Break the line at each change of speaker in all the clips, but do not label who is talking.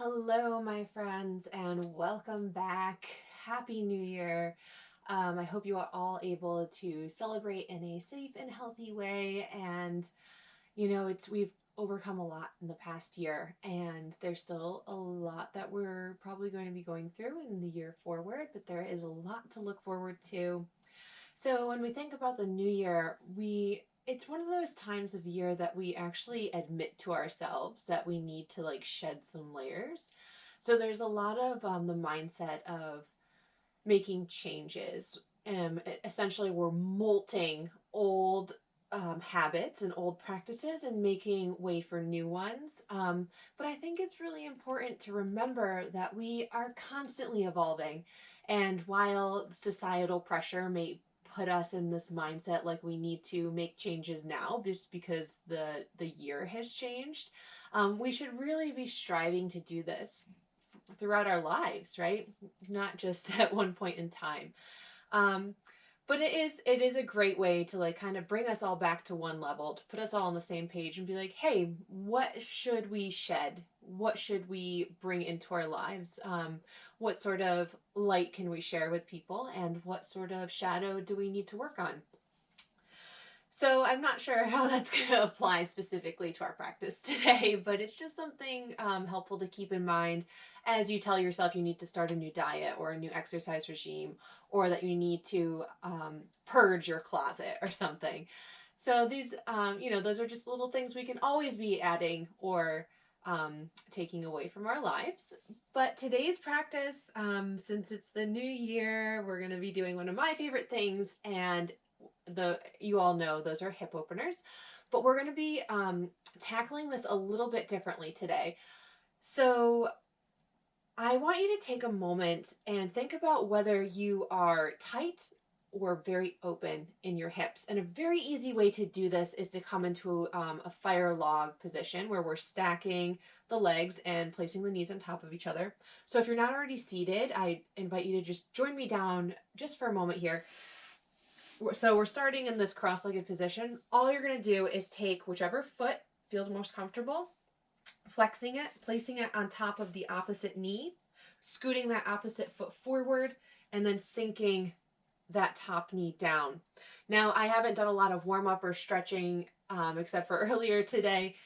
Hello, my friends, and welcome back. Happy New Year. I hope you are all able to celebrate in a safe and healthy way. And we've overcome a lot in the past year, and there's still a lot that we're probably going to be going through in the year forward, but there is a lot to look forward to. So when we think about the new year, it's one of those times of year that we actually admit to ourselves that we need to like shed some layers. So there's a lot of the mindset of making changes. Essentially, we're molting old habits and old practices and making way for new ones. But I think it's really important to remember that we are constantly evolving. And while societal pressure may put us in this mindset like we need to make changes now just because the year has changed, we should really be striving to do this throughout our lives, right? Not just at one point in time. Um, but it is a great way to like kind of bring us all back to one level, to put us all on the same page and be like, hey, what should we shed? What should we bring into our lives? What sort of light can we share with people, and what sort of shadow do we need to work on? So I'm not sure how that's going to apply specifically to our practice today, but it's just something helpful to keep in mind as you tell yourself you need to start a new diet or a new exercise regime, or that you need to purge your closet or something. So these, those are just little things we can always be adding or taking away from our lives. But today's practice, since it's the new year, we're going to be doing one of my favorite things, and you all know those are hip openers, but we're going to be tackling this a little bit differently today. So I want you to take a moment and think about whether you are tight or very open in your hips. And a very easy way to do this is to come into a fire log position where we're stacking the legs and placing the knees on top of each other. So if you're not already seated, I invite you to just join me down just for a moment here. So we're starting in this cross-legged position. All you're going to do is take whichever foot feels most comfortable, flexing it, placing it on top of the opposite knee, scooting that opposite foot forward, and then sinking that top knee down. Now, I haven't done a lot of warm-up or stretching except for earlier today,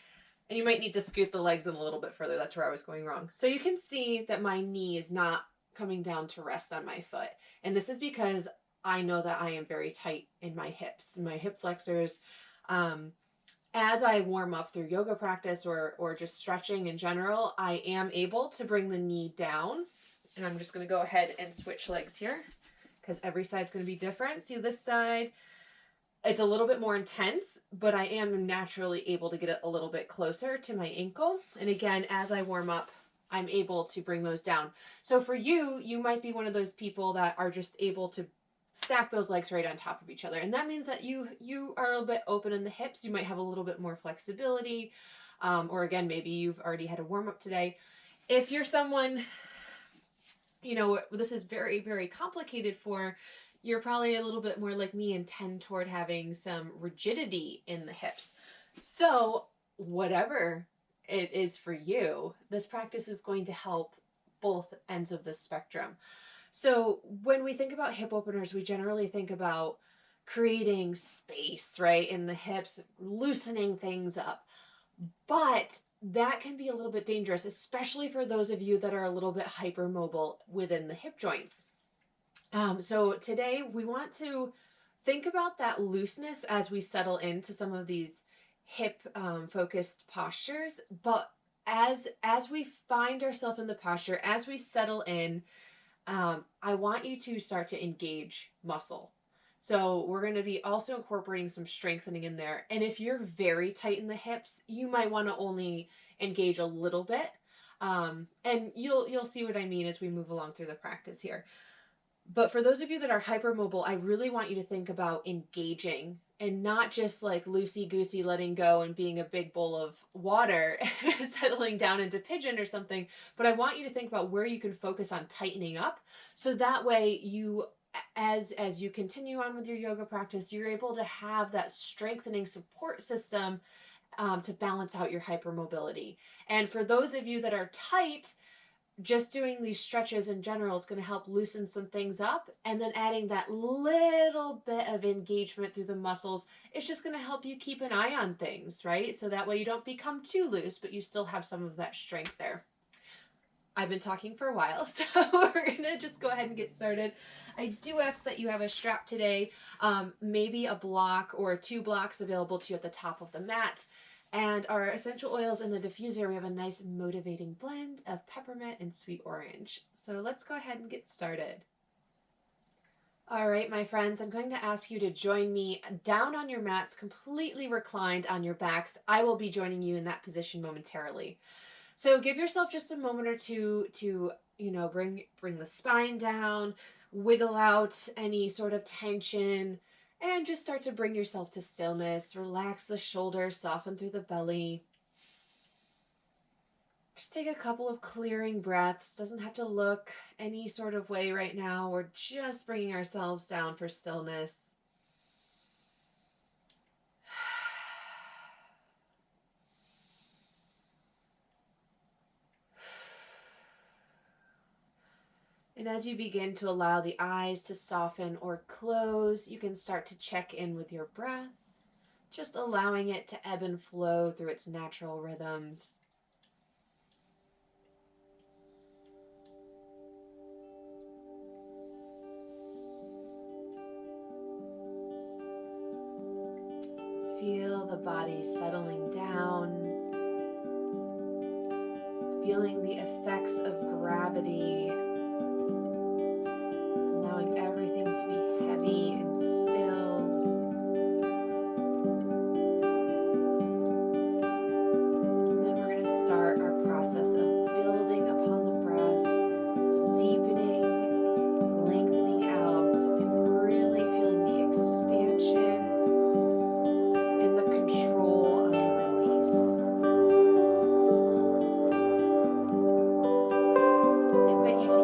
and you might need to scoot the legs in a little bit further. That's where I was going wrong. So you can see that my knee is not coming down to rest on my foot, and this is because I know that I am very tight in my hips, my hip flexors. As I warm up through yoga practice or just stretching in general, I am able to bring the knee down. And I'm just going to go ahead and switch legs here because every side's going to be different. See this side, it's a little bit more intense, but I am naturally able to get it a little bit closer to my ankle. And again, as I warm up, I'm able to bring those down. So for you, you might be one of those people that are just able to stack those legs right on top of each other. And that means that you are a little bit open in the hips. You might have a little bit more flexibility. Or again, maybe you've already had a warm up today. If you're someone, this is very, very complicated for, you're probably a little bit more like me and tend toward having some rigidity in the hips. So whatever it is for you, this practice is going to help both ends of the spectrum. So when we think about hip openers, we generally think about creating space, right, in the hips, loosening things up. But that can be a little bit dangerous, especially for those of you that are a little bit hypermobile within the hip joints. So today we want to think about that looseness as we settle into some of these hip focused postures. But as we find ourselves in the posture, as we settle in, I want you to start to engage muscle. So we're going to be also incorporating some strengthening in there. And if you're very tight in the hips, you might want to only engage a little bit. And you'll see what I mean as we move along through the practice here. But for those of you that are hypermobile, I really want you to think about engaging and not just like loosey-goosey letting go and being a big bowl of water settling down into pigeon or something. But I want you to think about where you can focus on tightening up. So that way you, as you continue on with your yoga practice, you're able to have that strengthening support system to balance out your hypermobility. And for those of you that are tight, just doing these stretches in general is going to help loosen some things up, and then adding that little bit of engagement through the muscles is just going to help you keep an eye on things, right? So that way you don't become too loose, but you still have some of that strength there. I've been talking for a while, so we're going to just go ahead and get started. I do ask that you have a strap today, maybe a block or 2 blocks available to you at the top of the mat. And our essential oils in the diffuser, we have a nice motivating blend of peppermint and sweet orange. So let's go ahead and get started. All right, my friends, I'm going to ask you to join me down on your mats, completely reclined on your backs. I will be joining you in that position momentarily. So give yourself just a moment or two to, bring the spine down, wiggle out any sort of tension, and just start to bring yourself to stillness. Relax the shoulders, soften through the belly. Just take a couple of clearing breaths. Doesn't have to look any sort of way right now. We're just bringing ourselves down for stillness. And as you begin to allow the eyes to soften or close, you can start to check in with your breath, just allowing it to ebb and flow through its natural rhythms. Feel the body settling down, feeling the effects of gravity, allowing everything to be heavy and still. And then we're going to start our process of building upon the breath, deepening, lengthening out, and really feeling the expansion and the control on the release. I invite you to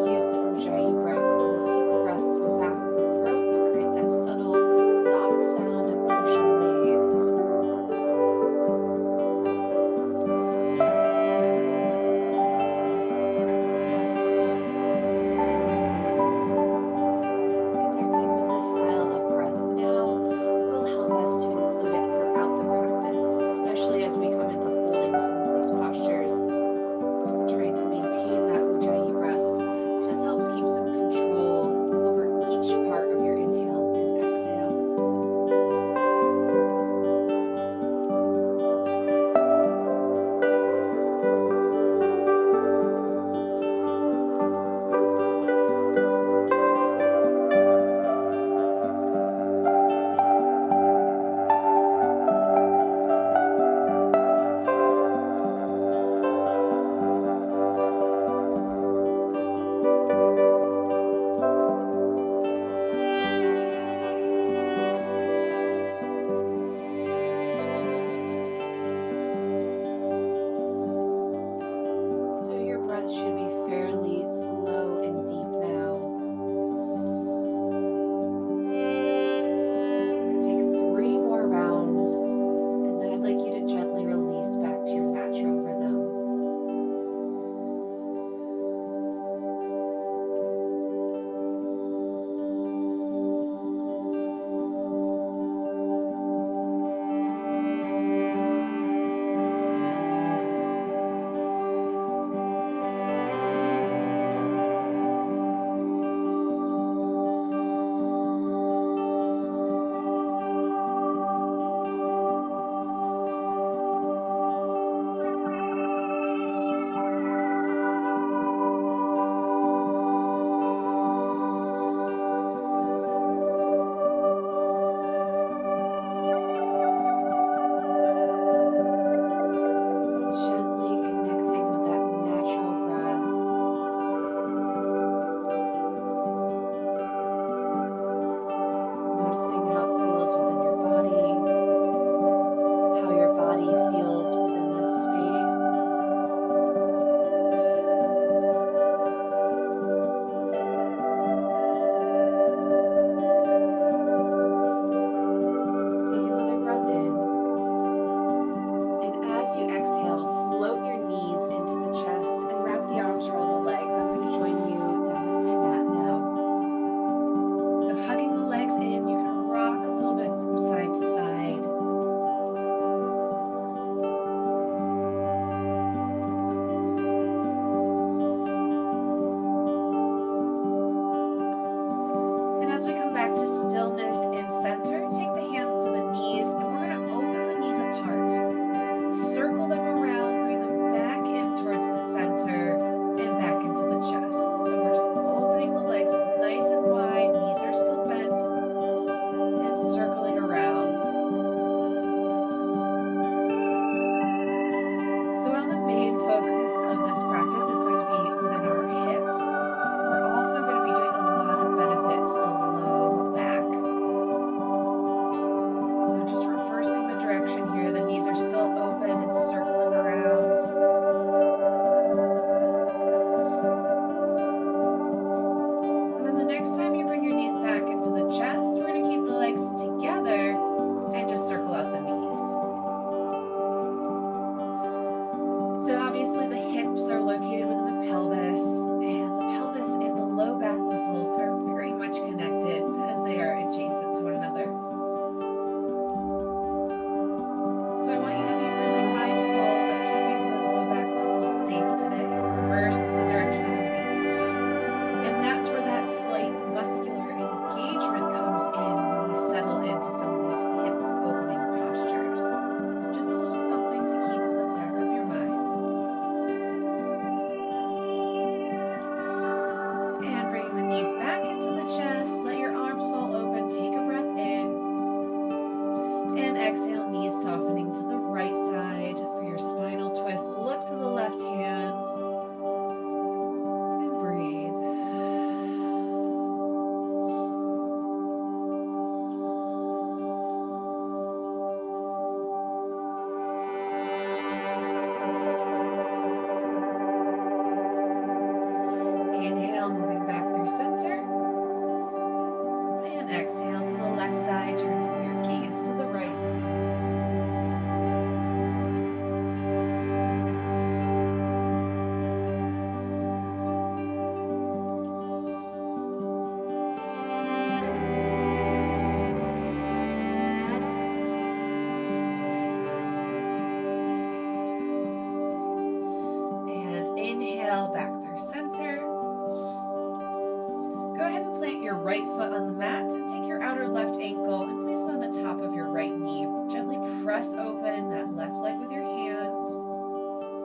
right foot on the mat and take your outer left ankle and place it on the top of your right knee. Gently press open that left leg with your hand.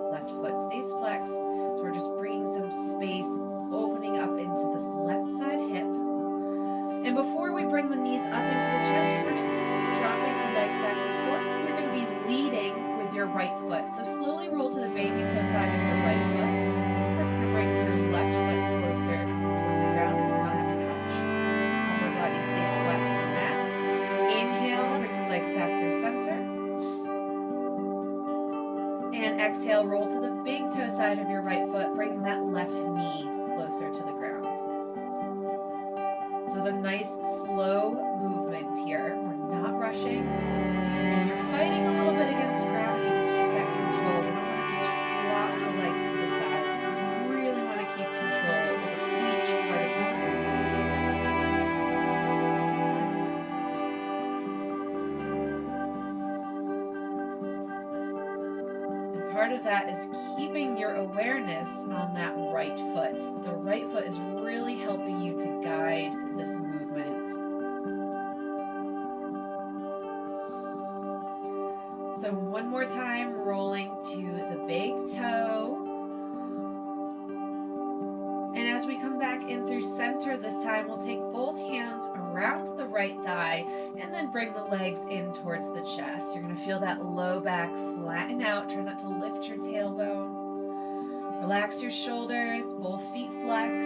Left foot stays flexed. So we're just bringing some space, opening up into this left side hip. And before we bring the knees up into the chest, we're just going to be dropping the legs back and forth. You're going to be leading with your right foot. So slowly roll to the baby toe side of your right foot. That's going to bring your left foot closer toward the ground. It does not have to touch. Upper body stays flat to the mat. Inhale, bring the legs back through center. And exhale, roll to the big toe side of your right foot, bringing that left knee closer to the ground. So it's a nice slow movement here. We're not rushing. And you're fighting a little bit against gravity to keep that control. We don't want to just flop the legs to the side. We really want to keep control over each part of this movement. And part of that is keeping your awareness on that right foot. The right foot is really helping you to guide this movement. So one more time, rolling to the big toe. And as we come back in through center this time, we'll take both hands around the right thigh and then bring the legs in towards the chest. You're going to feel that low back flatten out. Try not to lift your tailbone. Relax your shoulders, both feet flex.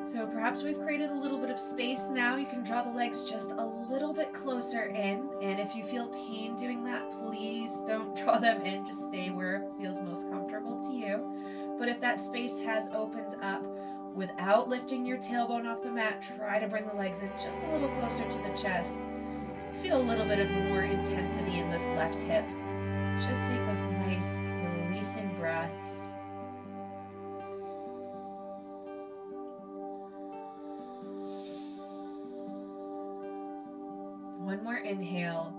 So perhaps we've created a little bit of space now. You can draw the legs just a little bit closer in. And if you feel pain doing that, please don't draw them in. Just stay where it feels most comfortable to you. But if that space has opened up without lifting your tailbone off the mat, try to bring the legs in just a little closer to the chest. Feel a little bit of more intensity in this left hip. Just take those nice releasing breaths. One more inhale.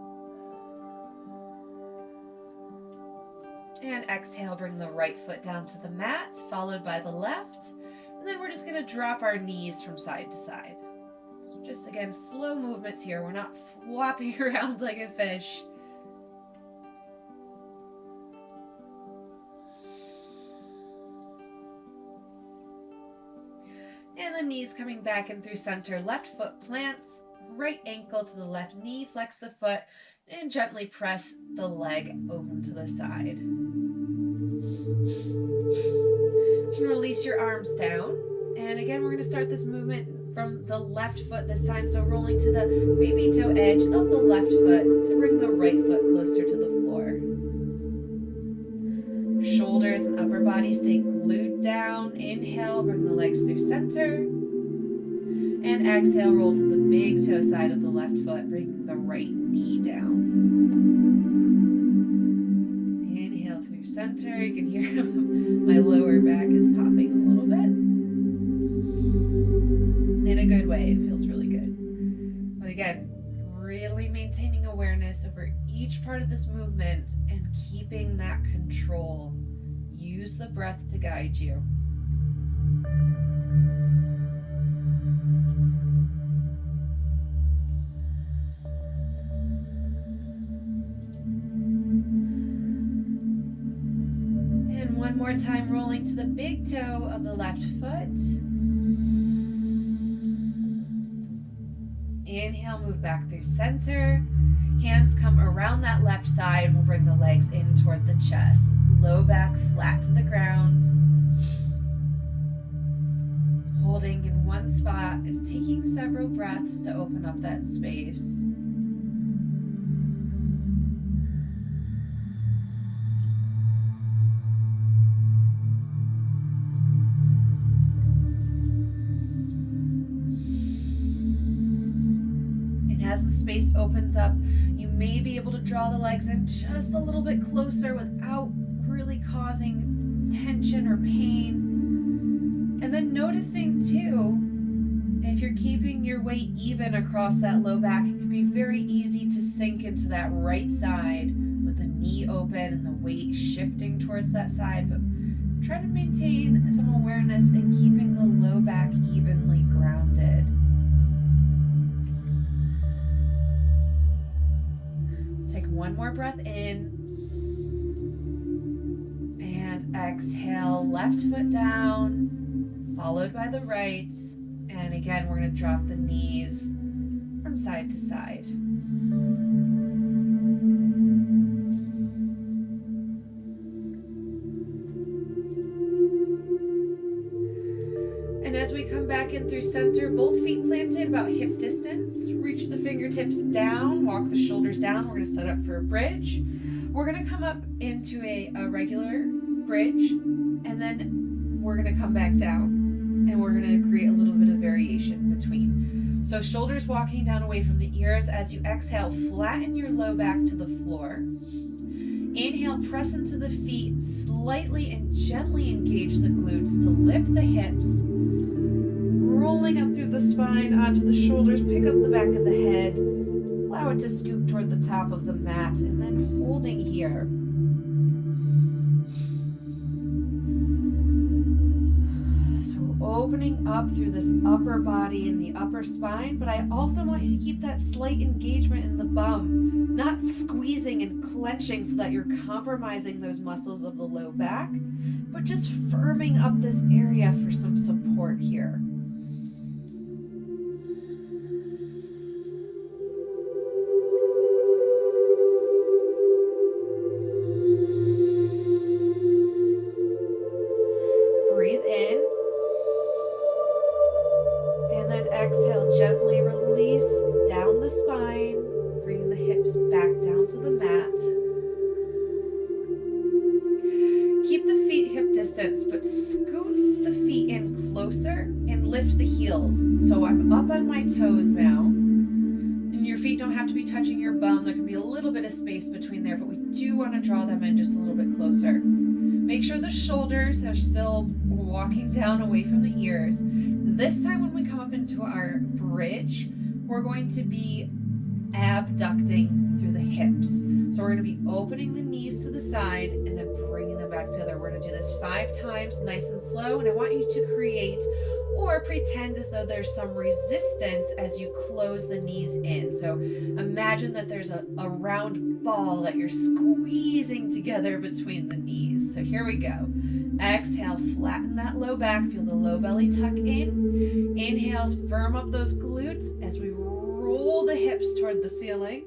And exhale, bring the right foot down to the mat, followed by the left. And then we're just going to drop our knees from side to side. So just again, slow movements here. We're not flopping around like a fish. And the knees coming back in through center. Left foot plants. Right ankle to the left knee, flex the foot, and gently press the leg open to the side. You can release your arms down. And again, we're going to start this movement from the left foot this time. So rolling to the baby toe edge of the left foot to bring the right foot closer to the floor. Shoulders and upper body stay glued down. Inhale, bring the legs through center. And exhale, roll to the big toe side of the left foot, bring the right knee down. Inhale through center. You can hear my lower back is popping a little bit. In a good way, it feels really good. But again, really maintaining awareness over each part of this movement and keeping that control. Use the breath to guide you. One more time, rolling to the big toe of the left foot. Inhale, move back through center. Hands come around that left thigh and we'll bring the legs in toward the chest. Low back, flat to the ground. Holding in one spot and taking several breaths to open up that space. As the space opens up, you may be able to draw the legs in just a little bit closer without really causing tension or pain. And then noticing too, if you're keeping your weight even across that low back, it can be very easy to sink into that right side with the knee open and the weight shifting towards that side. But try to maintain some awareness and keeping the low back evenly grounded. Take one more breath in. And exhale, left foot down, followed by the right. And again, we're going to drop the knees from side to side. And as we come back in through center, both feet planted about hip distance, reach the fingertips down, walk the shoulders down. We're going to set up for a bridge. We're going to come up into a regular bridge, and then we're going to come back down. And we're going to create a little bit of variation between. So shoulders walking down away from the ears. As you exhale, flatten your low back to the floor. Inhale, press into the feet, slightly and gently engage the glutes to lift the hips. Rolling up through the spine onto the shoulders, pick up the back of the head. Allow it to scoop toward the top of the mat, and then holding here. Opening up through this upper body and the upper spine, but I also want you to keep that slight engagement in the bum, not squeezing and clenching so that you're compromising those muscles of the low back, but just firming up this area for some support here. Breathe in. And then exhale, gently release down the spine, bringing the hips back down to the mat. Keep the feet hip distance, but scoot the feet in closer and lift the heels. So I'm up on my toes now. And your feet don't have to be touching your bum. There can be a little bit of space between there, but we do want to draw them in just a little bit closer. Make sure the shoulders are still walking down away from the ears. This time when we come up into our bridge, we're going to be abducting through the hips. So we're going to be opening the knees to the side and then bringing them back together. We're going to do this 5 times, nice and slow. And I want you to create or pretend as though there's some resistance as you close the knees in. So imagine that there's a round ball that you're squeezing together between the knees. So here we go. Exhale, flatten that low back. Feel the low belly tuck in. Inhale, firm up those glutes as we roll the hips toward the ceiling.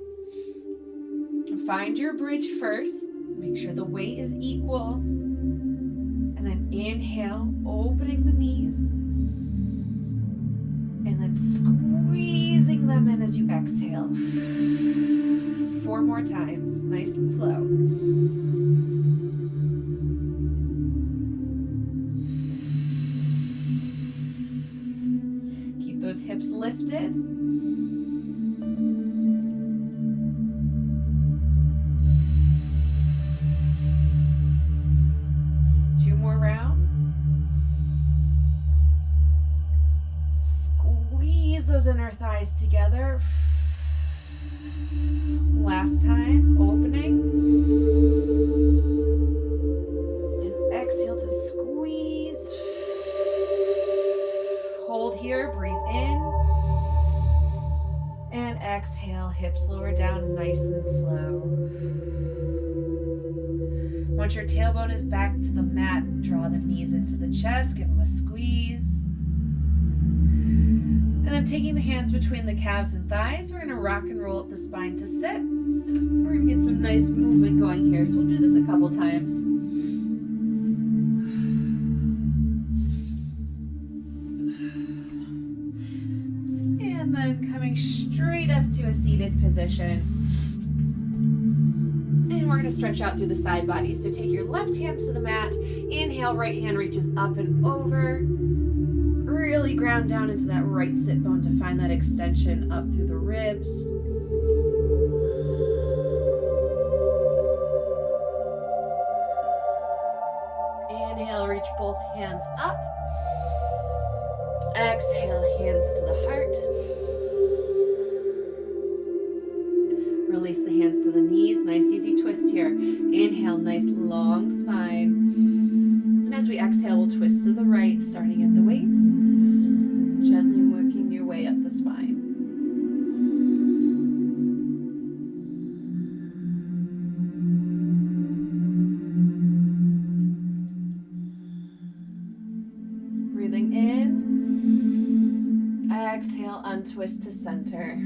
Find your bridge first. Make sure the weight is equal. And then inhale, opening the knees. And then squeezing them in as you exhale. 4 more times, nice and slow. Those hips lifted. 2 more rounds. Squeeze those inner thighs together. Last time, opening. And exhale to squeeze. Hold here, breathe in. And exhale, hips lower down, nice and slow. Once your tailbone is back to the mat, draw the knees into the chest, give them a squeeze. And then taking the hands between the calves and thighs, we're going to rock and roll up the spine to sit. We're going to get some nice movement going here, so we'll do this a couple times. And then coming straight up to a seated position. And we're going to stretch out through the side body. So take your left hand to the mat. Inhale, right hand reaches up and over. Really ground down into that right sit bone to find that extension up through the ribs. reach both hands up. Exhale, hands to the heart. Release the hands to the knees. Nice easy twist here. Inhale, nice long spine. And as we exhale, we'll twist to the right, starting at the waist. Gently working your way up the spine. Breathing in. Exhale, untwist to center.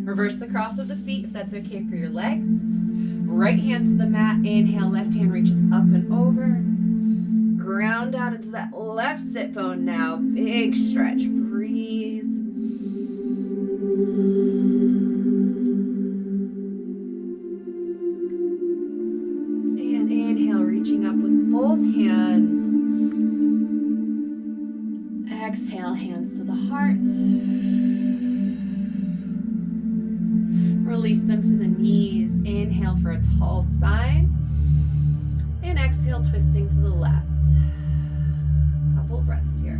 Reverse the cross of the feet if that's okay for your legs. Right hand to the mat. Inhale, left hand reaches up and over. Ground down into that left sit bone now. Big stretch. Breathe. And inhale, reaching up with both hands. Exhale, hands to the heart. Release them to the knees. Inhale for a tall spine. And exhale, twisting to the left. Couple breaths here.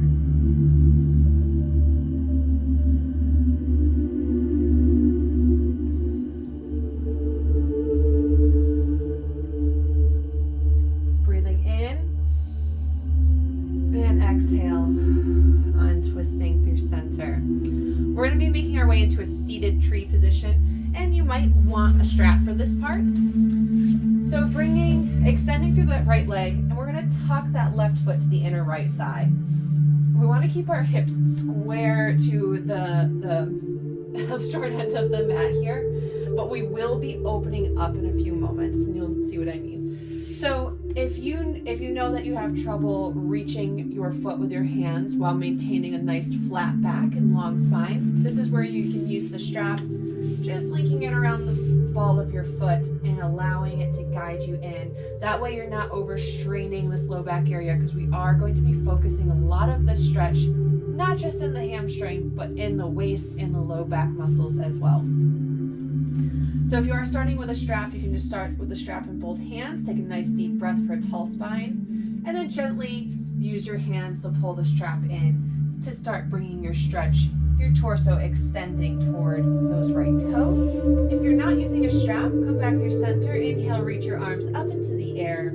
Breathing in. And exhale, untwisting through center. We're going to be making our way into a seated tree position. And you might want a strap for this part. So extending through that right leg, and we're gonna tuck that left foot to the inner right thigh. We wanna keep our hips square to the short end of the mat here, but we will be opening up in a few moments, and you'll see what I mean. So if you know that you have trouble reaching your foot with your hands while maintaining a nice flat back and long spine, this is where you can use the strap. Just linking it around the ball of your foot and allowing it to guide you in. That way you're not overstraining this low back area, because we are going to be focusing a lot of this stretch, not just in the hamstring, but in the waist and the low back muscles as well. So if you are starting with a strap, you can just start with the strap in both hands. Take a nice deep breath for a tall spine, and then gently use your hands to pull the strap in to start bringing your stretch, your torso extending toward those right toes. If you're not using a strap, come back through center. Inhale, reach your arms up into the air.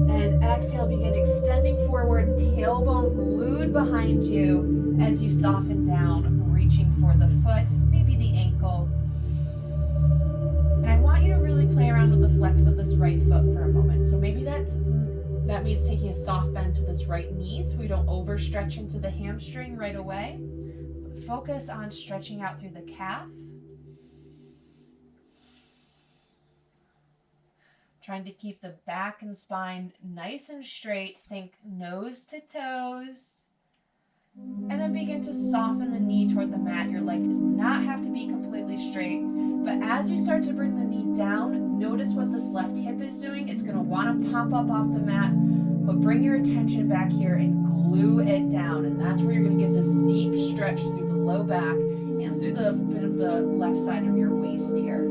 And exhale, begin extending forward, tailbone glued behind you as you soften down, reaching for the foot, maybe the ankle. And I want you to really play around with the flex of this right foot for a moment. So maybe that means taking a soft bend to this right knee so we don't overstretch into the hamstring right away. But focus on stretching out through the calf. Trying to keep the back and spine nice and straight. Think nose to toes. And then begin to soften the knee toward the mat. Your leg does not have to be completely straight. But as you start to bring the knee down, notice what this left hip is doing. It's going to want to pop up off the mat, but bring your attention back here and glue it down. And that's where you're going to get this deep stretch through the low back and through the bit of the left side of your waist here.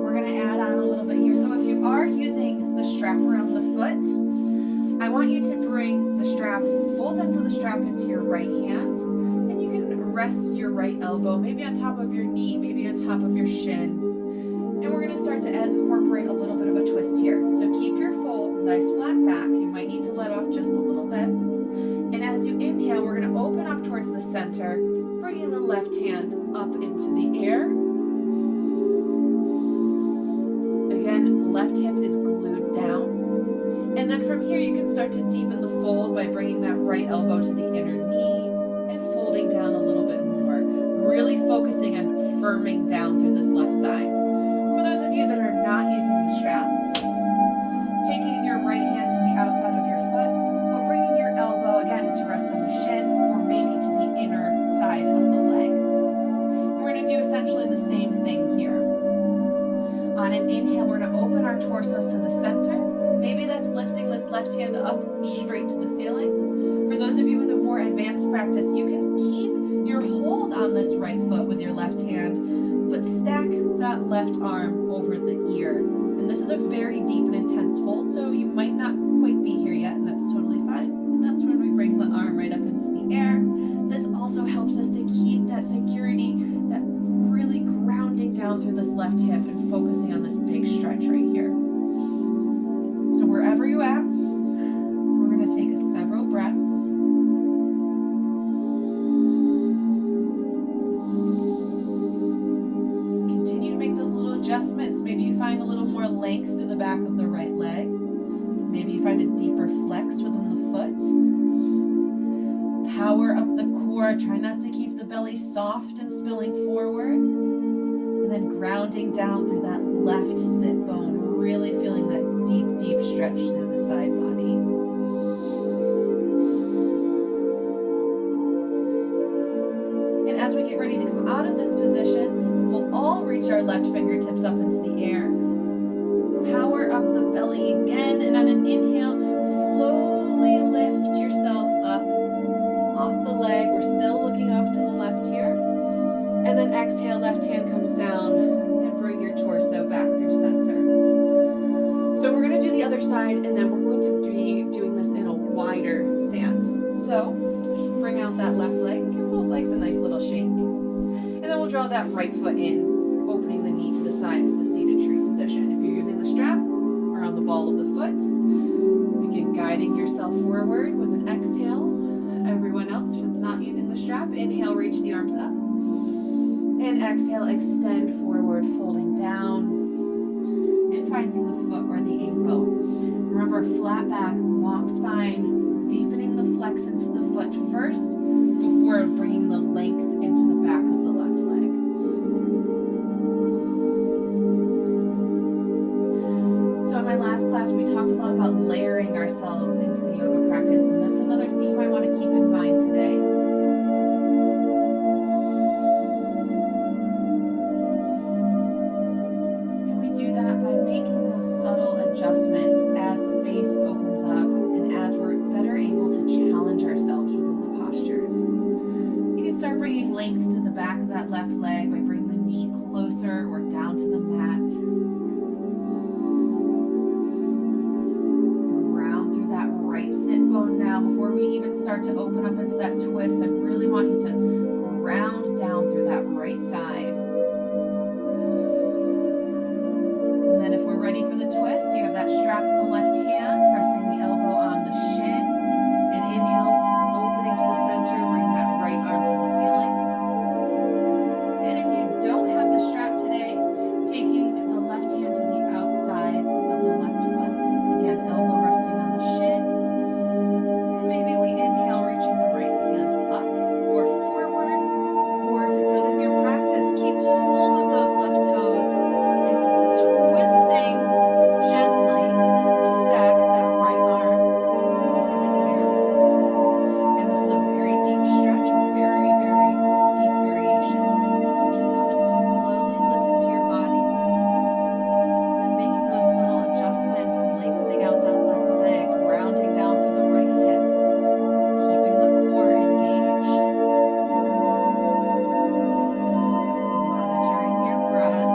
We're going to add on a little bit here. So if you are using the strap around the foot, I want you to bring the strap, both ends of the strap, into your right hand, and you can rest your right elbow, maybe on top of your knee, maybe on top of your shin. And we're going to start to incorporate a little bit of a twist here. So keep your full, nice flat back. You might need to let off just a little bit. And as you inhale, we're going to open up towards the center, bringing the left hand up into the air. Again, left hip is glued down. And then from here, you can start to deepen the fold by bringing that right elbow to the inner knee and folding down a little bit more, really focusing on firming down through this left side. For those of you that are not using the strap, taking your right hand to the outside of your foot, or bringing your elbow again to rest on the shin, or maybe to the inner side of the leg. We're going to do essentially the same thing here. On an inhale, we're going to open our torsos to the center. Maybe that's lifting this left hand up straight to the ceiling. For those of you with a more advanced practice, you can keep your hold on this right foot with your left hand, but stack that left arm over the ear. And this is a very deep and intense fold, so you might not quite be here yet, and that's totally fine. And that's when we bring the arm right up into the air. This also helps us to keep that security, that really grounding down through this left hip and focusing on this big stretch right here. So wherever you're at, we're going to take several breaths. Continue to make those little adjustments. Maybe you find a little more length through the back of the right leg. Maybe you find a deeper flex within the foot. Power up the core. Try not to keep the belly soft and spilling forward. And then grounding down through that left sit bone. Really feeling that deep, deep stretch through the side body. And as we get ready to come out of this position, we'll all reach our left fingertips up into the air. Power up the belly again, and on an inhale, slowly lift yourself up off the leg. We're still looking off to the left here. And then exhale, left hand comes down and bring your torso back through center. So we're going to do the other side, and then we're going to be doing this in a wider stance. So bring out that left leg, give both legs a nice little shake. And then we'll draw that right foot in, opening the knee to the side of the seated tree position. If you're using the strap or on the ball of the foot, begin guiding yourself forward with an exhale. Everyone else that's not using the strap, inhale, reach the arms up. And exhale, extend forward, folding down. And finding the foot or the ankle. Remember, flat back, long spine, deepening the flex into the foot first before bringing the length into the back of the left leg. So in my last class, we talked a lot about layering ourselves into the yoga practice, and this is another theme I want to keep in mind today. Adjustments as space opens up and as we're better able to challenge ourselves within the postures. You can start bringing length to the back of that left leg by bringing the knee closer or down to the mat. Ground through that right sit bone now. Before we even start to open up into that twist, I really want you to ground down through that right side. Ready for the twist, you have that strap in the left hand, pressing the elbow on the shin, and inhale, opening to the center, bring that right arm to the ceiling. And if you don't have the strap today, taking the left hand to the outside of the left foot, again, elbow resting on the shin, and maybe we inhale, reaching the right hand up or forward, or if it's within your practice, keep hold of those left toes. Twisting gently to stack that right arm over the ear. And this is a very deep stretch, very, very deep variation. So just coming to slowly listen to your body. And then making those subtle adjustments, lengthening out that left leg, rounding down through the right hip, keeping the core engaged. Monitoring your breath.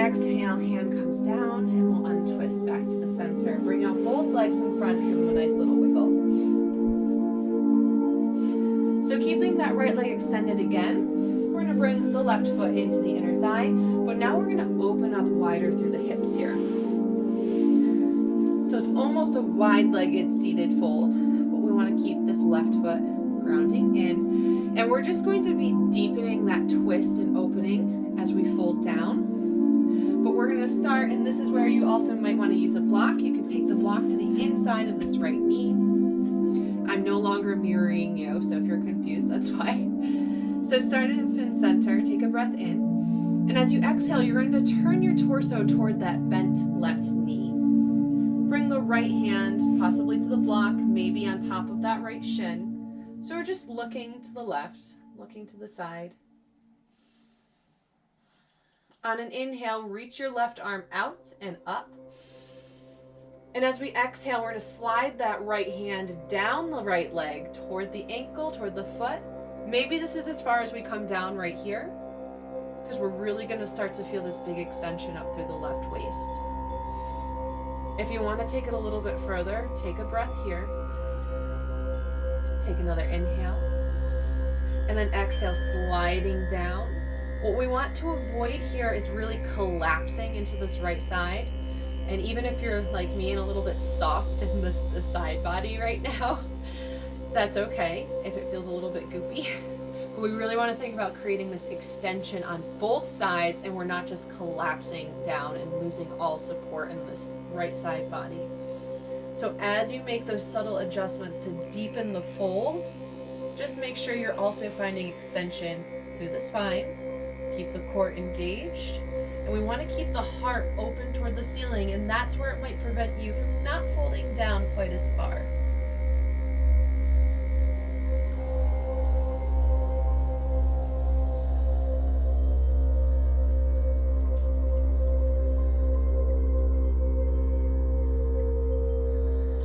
Exhale, hand comes down, and we'll untwist back to the center. Bring out both legs in front, give them a nice little wiggle. So keeping that right leg extended again, we're going to bring the left foot into the inner thigh, but now we're going to open up wider through the hips here. So it's almost a wide-legged seated fold, but we want to keep this left foot grounding in. And we're just going to be deepening that twist and opening as we fold down. But we're going to start, and this is where you also might want to use a block. You can take the block to the inside of this right knee. I'm no longer mirroring you, so if you're confused, that's why. So start in center, take a breath in, And as you exhale, you're going to turn your torso toward that bent left knee. Bring the right hand possibly to the block, maybe on top of that right shin. So we're just looking to the left, looking to the side. On an inhale, reach your left arm out and up. And as we exhale, we're going to slide that right hand down the right leg toward the ankle, toward the foot. Maybe this is as far as we come down right here, because we're really going to start to feel this big extension up through the left waist. If you want to take it a little bit further, take a breath here. Take another inhale. And then exhale, sliding down. What we want to avoid here is really collapsing into this right side. And even if you're like me and a little bit soft in the side body right now, that's okay if it feels a little bit goopy. But we really want to think about creating this extension on both sides, and we're not just collapsing down and losing all support in this right side body. So as you make those subtle adjustments to deepen the fold, just make sure you're also finding extension through the spine. Keep the core engaged. And we want to keep the heart open toward the ceiling, and that's where it might prevent you from not folding down quite as far.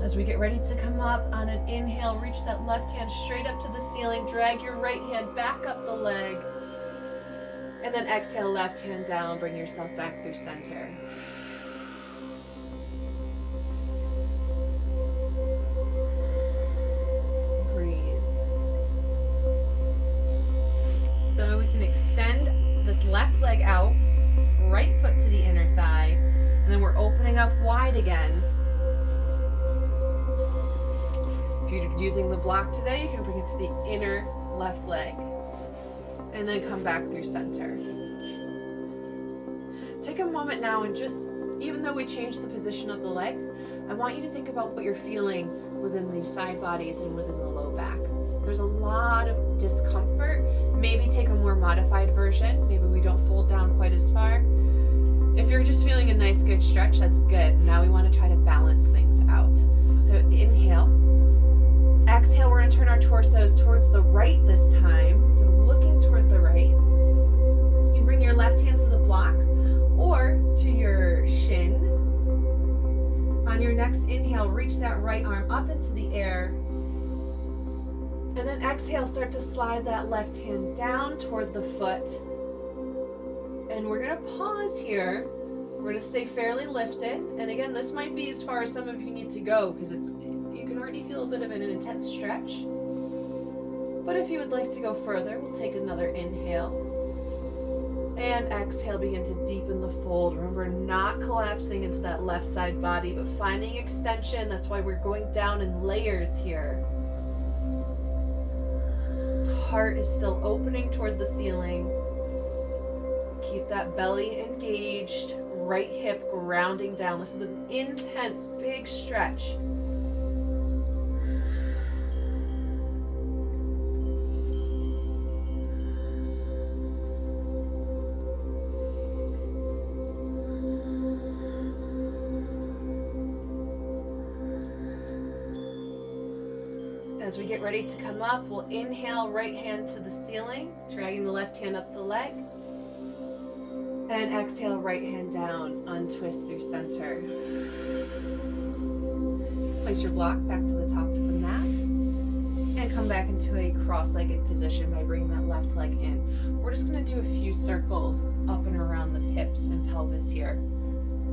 As we get ready to come up on an inhale, reach that left hand straight up to the ceiling, drag your right hand back up the leg, and then exhale, left hand down, bring yourself back through center. Breathe. So we can extend this left leg out, right foot to the inner thigh, and then we're opening up wide again. If you're using the block today, you can bring it to the inner left leg. And then come back through center. Take a moment now and just, even though we changed the position of the legs, I want you to think about what you're feeling within these side bodies and within the low back. There's a lot of discomfort. Maybe take a more modified version. Maybe we don't fold down quite as far. If you're just feeling a nice good stretch, that's good. Now we want to try to balance things out. So inhale. Exhale, we're going to turn our torsos towards the right this time. So looking toward the right. You can bring your left hand to the block or to your shin. On your next inhale, reach that right arm up into the air. And then exhale, start to slide that left hand down toward the foot. And we're going to pause here. We're going to stay fairly lifted. And again, this might be as far as some of you need to go because you can already feel a bit of an intense stretch. But if you would like to go further, we'll take another inhale. And exhale, begin to deepen the fold. Remember, not collapsing into that left side body, but finding extension. That's why we're going down in layers here. Heart is still opening toward the ceiling. Keep that belly engaged. Right hip grounding down. This is an intense, big stretch. As we get ready to come up, we'll inhale, right hand to the ceiling, dragging the left hand up the leg. And exhale, right hand down, untwist through center. Place your block back to the top of the mat. And come back into a cross-legged position by bringing that left leg in. We're just going to do a few circles up and around the hips and pelvis here,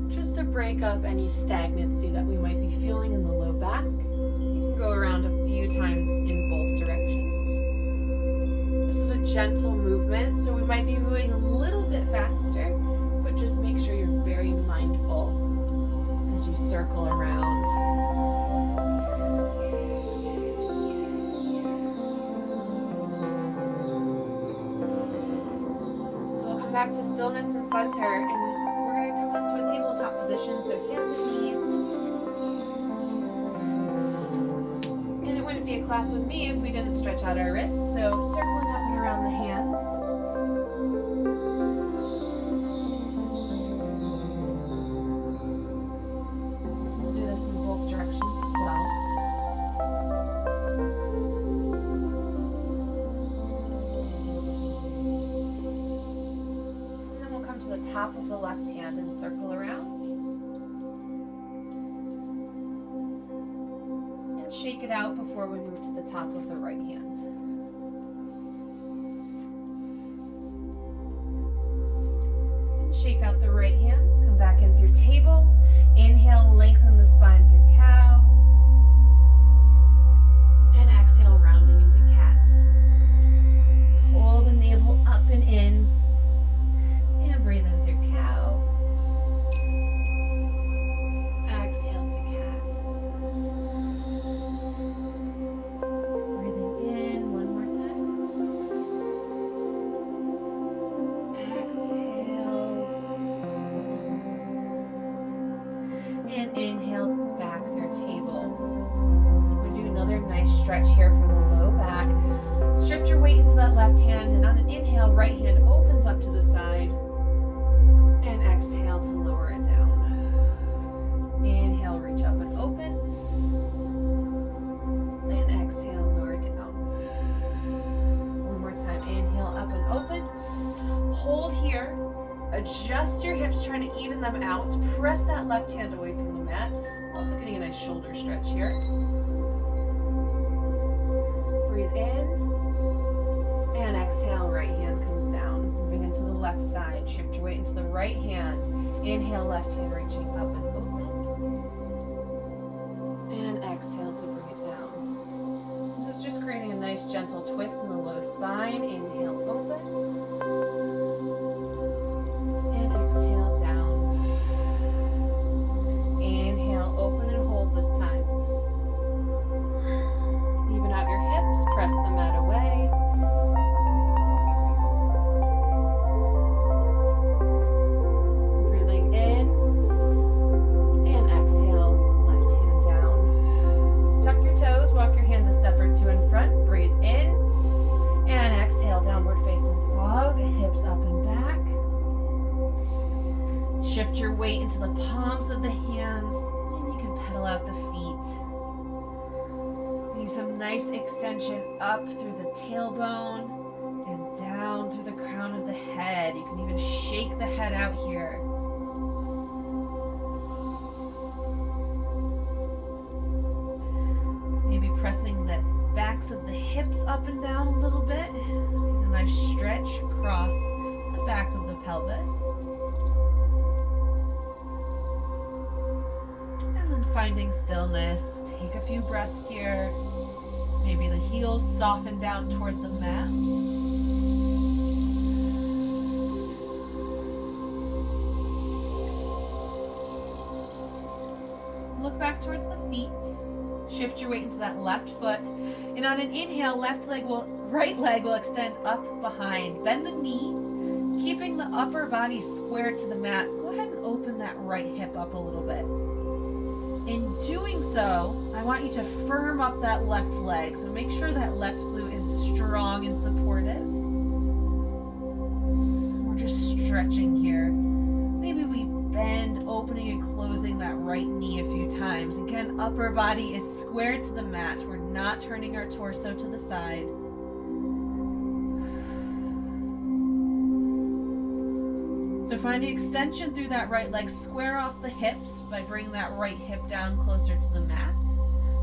just to break up any stagnancy that we might be feeling in the low back. You can go around a few times in both directions. This is a gentle movement, so we might be moving a little bit faster, but just make sure you're very mindful as you circle around. So we'll come back to stillness and center, and we're going to come up to a tabletop position, so hands and knees. And it wouldn't be a class with me if we didn't stretch out our wrists, so circling up and around the hands. top of the left hand and circle around. And shake it out before we move to the top of the right hand. And shake out the right hand. Come back in through table. Inhale, lengthen the spine through cow. And exhale, rounding into cat. Pull the navel up and in. And breathe in through cow. Exhale to cat. Breathing in one more time. Exhale. And inhale back through table. We're doing another nice stretch here for the low back. Shift your weight into that left hand, and on an inhale, right hand opens up to the side. And exhale to lower it down. Inhale, reach up and open. And exhale, lower down. One more time. Inhale, up and open. Hold here. Adjust your hips, trying to even them out. Press that left hand away from the mat. Also getting a nice shoulder stretch here. Breathe in. And exhale, right hand comes down. Moving into the left side. Shift your weight into the right hand. Inhale, left hand reaching up and open. And exhale to bring it down. This is just creating a nice gentle twist in the low spine. Inhale, open. And exhale, down. Inhale, open and hold this time. Even out your hips, press the mat away. Breathing in. And exhale, left hand down. Tuck your toes, walk your hands a step or two in front. Breathe in. And exhale, downward facing dog. Hips up and back. Shift your weight into the palms of the hands, and you can pedal out the feet. Getting some nice extension up through the tailbone and down through the crown of the head. You can even shake the head out here. Maybe pressing the backs of the hips up and down a little bit. A nice stretch across the back of the pelvis. Finding stillness. Take a few breaths here. Maybe the heels soften down toward the mat. Look back towards the feet. Shift your weight into that left foot. And on an inhale, right leg will extend up behind. Bend the knee, keeping the upper body square to the mat. Go ahead and open that right hip up a little bit. In doing so, I want you to firm up that left leg. So make sure that left glute is strong and supportive. We're just stretching here. Maybe we bend, opening and closing that right knee a few times. Again, upper body is square to the mat. We're not turning our torso to the side. So find the extension through that right leg. Square off the hips by bringing that right hip down closer to the mat.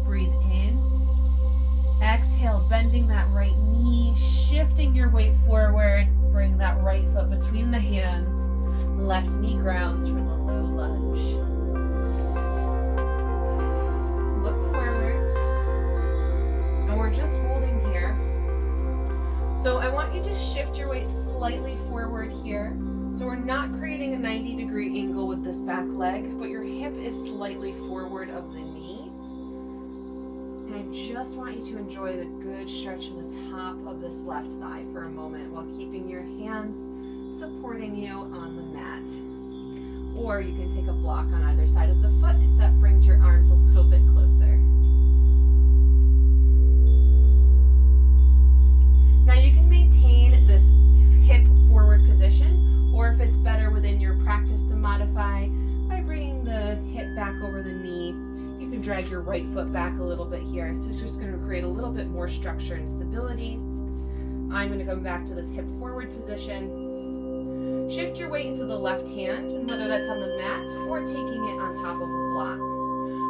Breathe in. Exhale, bending that right knee, shifting your weight forward. Bring that right foot between the hands. Left knee grounds for the low lunge. Look forward. And we're just holding here. So I want you to shift your weight slightly forward here. So we're not creating a 90-degree angle with this back leg, but your hip is slightly forward of the knee. And I just want you to enjoy the good stretch in the top of this left thigh for a moment while keeping your hands supporting you on the mat. Or you can take a block on either side of the foot if that brings your arms a little bit closer. Now you can maintain this hip forward position, or if it's better within your practice to modify by bringing the hip back over the knee, you can drag your right foot back a little bit here. So it's just going to create a little bit more structure and stability. I'm going to come back to this hip forward position. Shift your weight into the left hand, and whether that's on the mat or taking it on top of a block.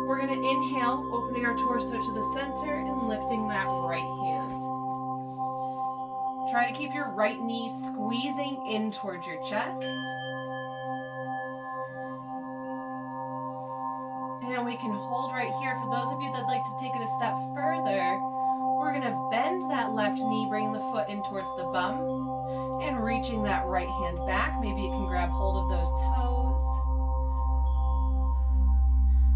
We're going to inhale, opening our torso to the center and lifting that right hand. Try to keep your right knee squeezing in towards your chest. And we can hold right here. For those of you that'd like to take it a step further, we're going to bend that left knee, bring the foot in towards the bum, and reaching that right hand back. Maybe you can grab hold of those toes.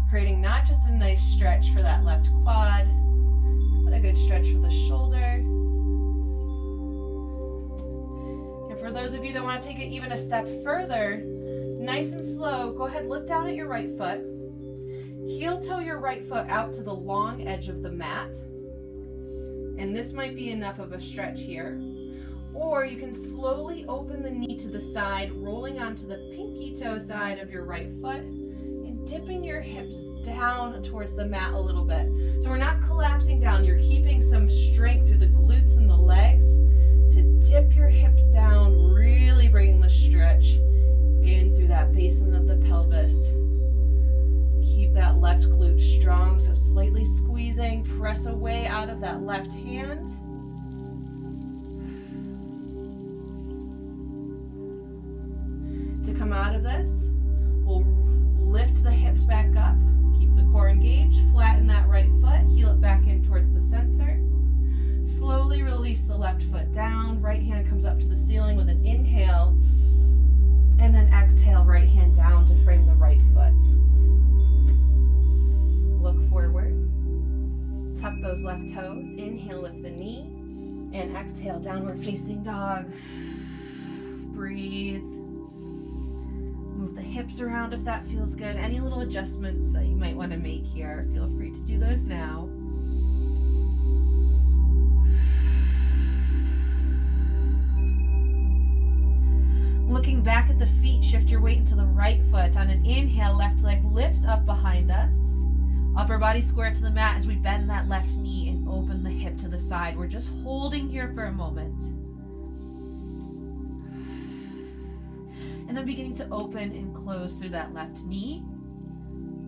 Creating not just a nice stretch for that left quad, but a good stretch for the shoulder. And for those of you that want to take it even a step further, nice and slow, go ahead, look down at your right foot. Heel toe your right foot out to the long edge of the mat. And this might be enough of a stretch here. Or you can slowly open the knee to the side, rolling onto the pinky toe side of your right foot and dipping your hips down towards the mat a little bit. So we're not collapsing down. You're keeping some strength through the glutes and the legs to dip your hips down, really bringing the stretch in through that basin of the pelvis. Keep that left glute strong, so slightly squeezing, press away out of that left hand. To come out of this, we'll lift the hips back up, keep the core engaged, flatten that right foot, heel it back in towards the center. Slowly release the left foot down, right hand comes up to the ceiling with an inhale, and then exhale, right hand down to frame the right foot. Look forward, tuck those left toes, inhale, lift the knee, and exhale, downward facing dog. Breathe. Move the hips around if that feels good. Any little adjustments that you might want to make here, feel free to do those now. Looking back at the feet, shift your weight into the right foot. On an inhale, left leg lifts up behind us. Upper body square to the mat as we bend that left knee and open the hip to the side. We're just holding here for a moment. And then beginning to open and close through that left knee.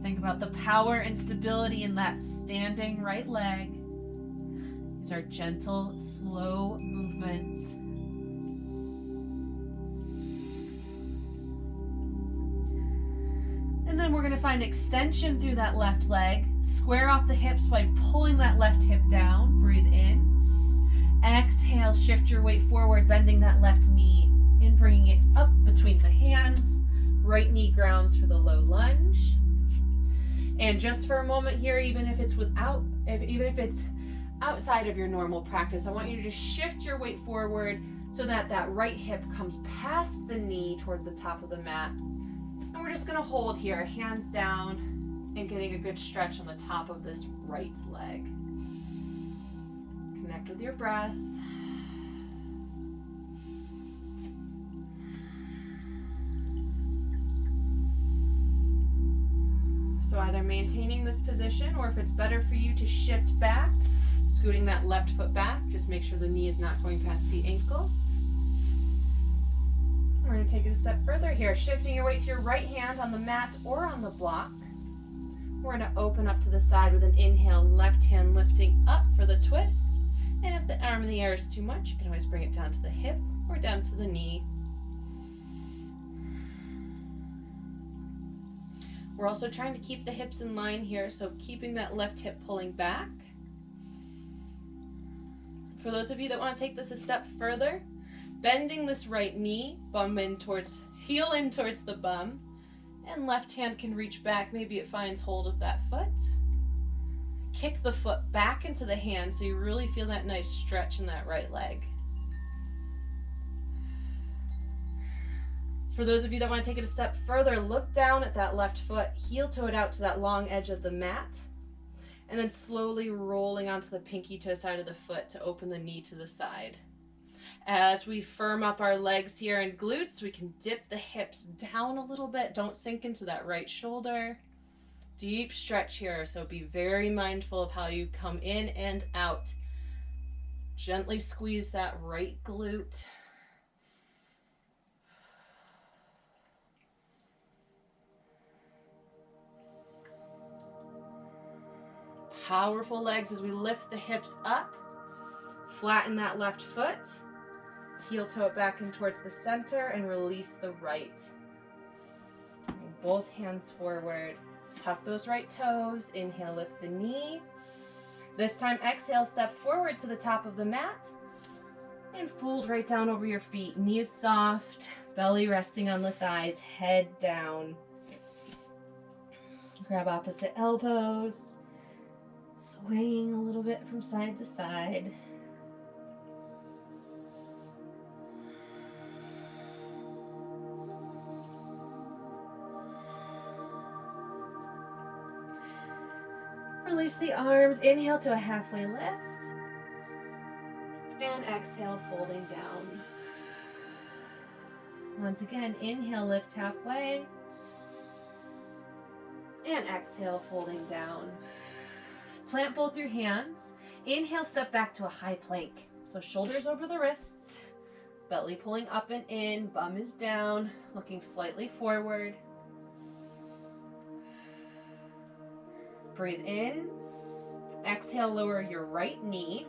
Think about the power and stability in that standing right leg. These are gentle, slow movements. And then we're going to find extension through that left leg. Square off the hips by pulling that left hip down. Breathe in. Exhale, shift your weight forward, bending that left knee and bringing it up between the hands. Right knee grounds for the low lunge. And just for a moment here, even if it's outside of your normal practice, I want you to just shift your weight forward so that that right hip comes past the knee toward the top of the mat. And we're just going to hold here, hands down, and getting a good stretch on the top of this right leg. Connect with your breath. So either maintaining this position, or if it's better for you to shift back, scooting that left foot back, just make sure the knee is not going past the ankle. We're going to take it a step further here, shifting your weight to your right hand on the mat or on the block. We're going to open up to the side with an inhale, left hand lifting up for the twist. And if the arm in the air is too much, you can always bring it down to the hip or down to the knee. We're also trying to keep the hips in line here, so keeping that left hip pulling back. For those of you that want to take this a step further, bending this right knee, heel in towards the bum, and left hand can reach back. Maybe it finds hold of that foot. Kick the foot back into the hand so you really feel that nice stretch in that right leg. For those of you that want to take it a step further, look down at that left foot, heel toe it out to that long edge of the mat, and then slowly rolling onto the pinky toe side of the foot to open the knee to the side. As we firm up our legs here and glutes, we can dip the hips down a little bit. Don't sink into that right shoulder. Deep stretch here, so be very mindful of how you come in and out. Gently squeeze that right glute. Powerful legs as we lift the hips up. Flatten that left foot. Heel toe it back in towards the center and release the right. Bring both hands forward. Tuck those right toes. Inhale, lift the knee. This time, exhale, step forward to the top of the mat and fold right down over your feet. Knees soft, belly resting on the thighs, head down. Grab opposite elbows, swaying a little bit from side to side. Release the arms. Inhale to a halfway lift. And exhale, folding down. Once again, inhale, lift halfway. And exhale, folding down. Plant both your hands. Inhale, step back to a high plank. So shoulders over the wrists. Belly pulling up and in. Bum is down. Looking slightly forward. Breathe in. Exhale, lower your right knee.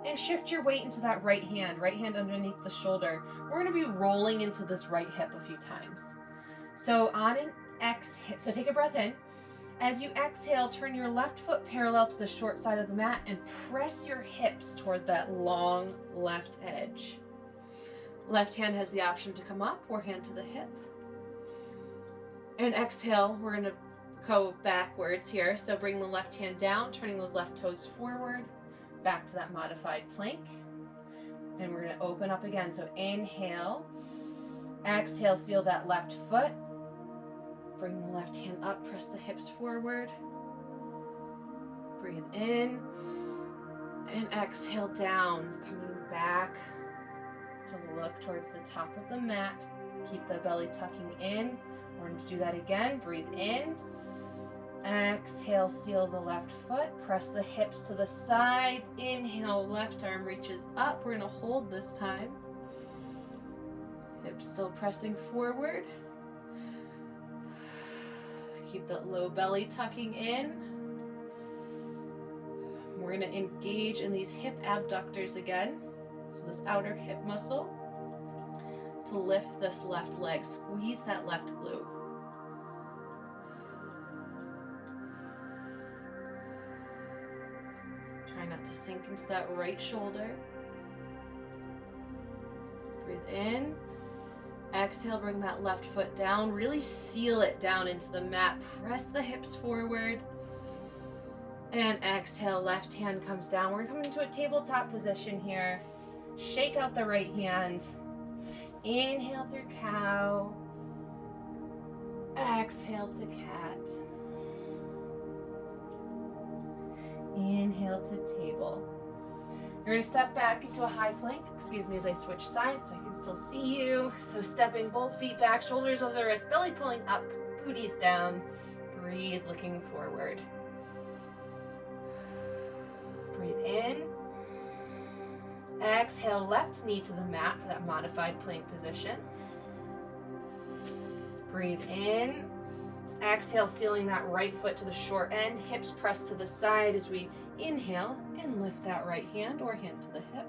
And shift your weight into that right hand underneath the shoulder. We're going to be rolling into this right hip a few times. So on an exhale, so take a breath in. As you exhale, turn your left foot parallel to the short side of the mat and press your hips toward that long left edge. Left hand has the option to come up or hand to the hip. And exhale, we're going to go backwards here. So bring the left hand down, turning those left toes forward, back to that modified plank. And we're going to open up again. So inhale, exhale, seal that left foot. Bring the left hand up, press the hips forward. Breathe in and exhale down, coming back to look towards the top of the mat. Keep the belly tucking in. We're going to do that again. Breathe in. Exhale, seal the left foot. Press the hips to the side. Inhale, left arm reaches up. We're going to hold this time. Hips still pressing forward. Keep that low belly tucking in. We're going to engage in these hip abductors again. So this outer hip muscle to lift this left leg. Squeeze that left glute. Try not to sink into that right shoulder. Breathe in. Exhale, bring that left foot down. Really seal it down into the mat. Press the hips forward. And exhale, left hand comes down. We're coming to a tabletop position here. Shake out the right hand. Inhale through cow. Exhale to cat. Inhale to table. You're going to step back into a high plank. Excuse me as I switch sides so I can still see you. So stepping both feet back, shoulders over the wrist, belly pulling up, booties down. Breathe, looking forward. Breathe in. Exhale, left knee to the mat for that modified plank position. Breathe in. Exhale, sealing that right foot to the short end. Hips pressed to the side as we inhale and lift that right hand or hand to the hip.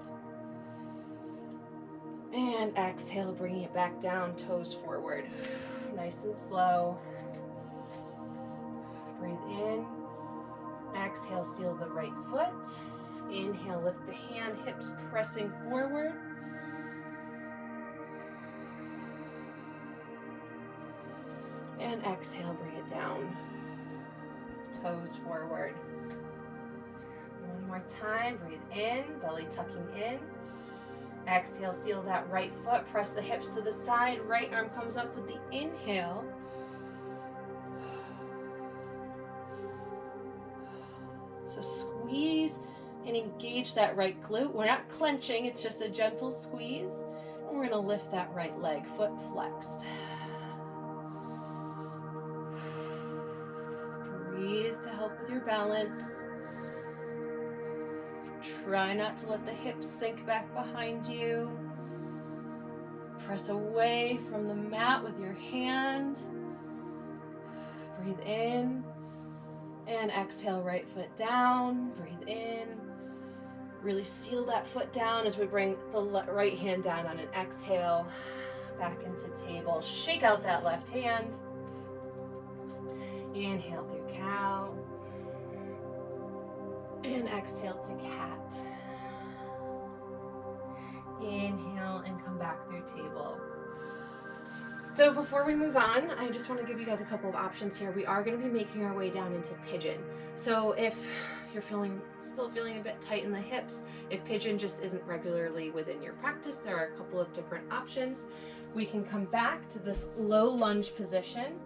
And exhale, bringing it back down, toes forward. Nice and slow. Breathe in. Exhale, seal the right foot. Inhale, lift the hand, hips pressing forward. And exhale, bring it down. Toes forward. One more time. Breathe in, belly tucking in. Exhale, seal that right foot. Press the hips to the side. Right arm comes up with the inhale. So squeeze and engage that right glute. We're not clenching, it's just a gentle squeeze. And we're going to lift that right leg, foot flexed. Breathe to help with your balance. Try not to let the hips sink back behind you. Press away from the mat with your hand. Breathe in. And exhale, right foot down, breathe in. Really seal that foot down as we bring the right hand down on an exhale, back into table. Shake out that left hand. Inhale through cow. And exhale to cat. Inhale and come back through table. So before we move on, I just want to give you guys a couple of options here. We are going to be making our way down into pigeon. So if you're still feeling a bit tight in the hips, if pigeon just isn't regularly within your practice, there are a couple of different options. We can come back to this low lunge position.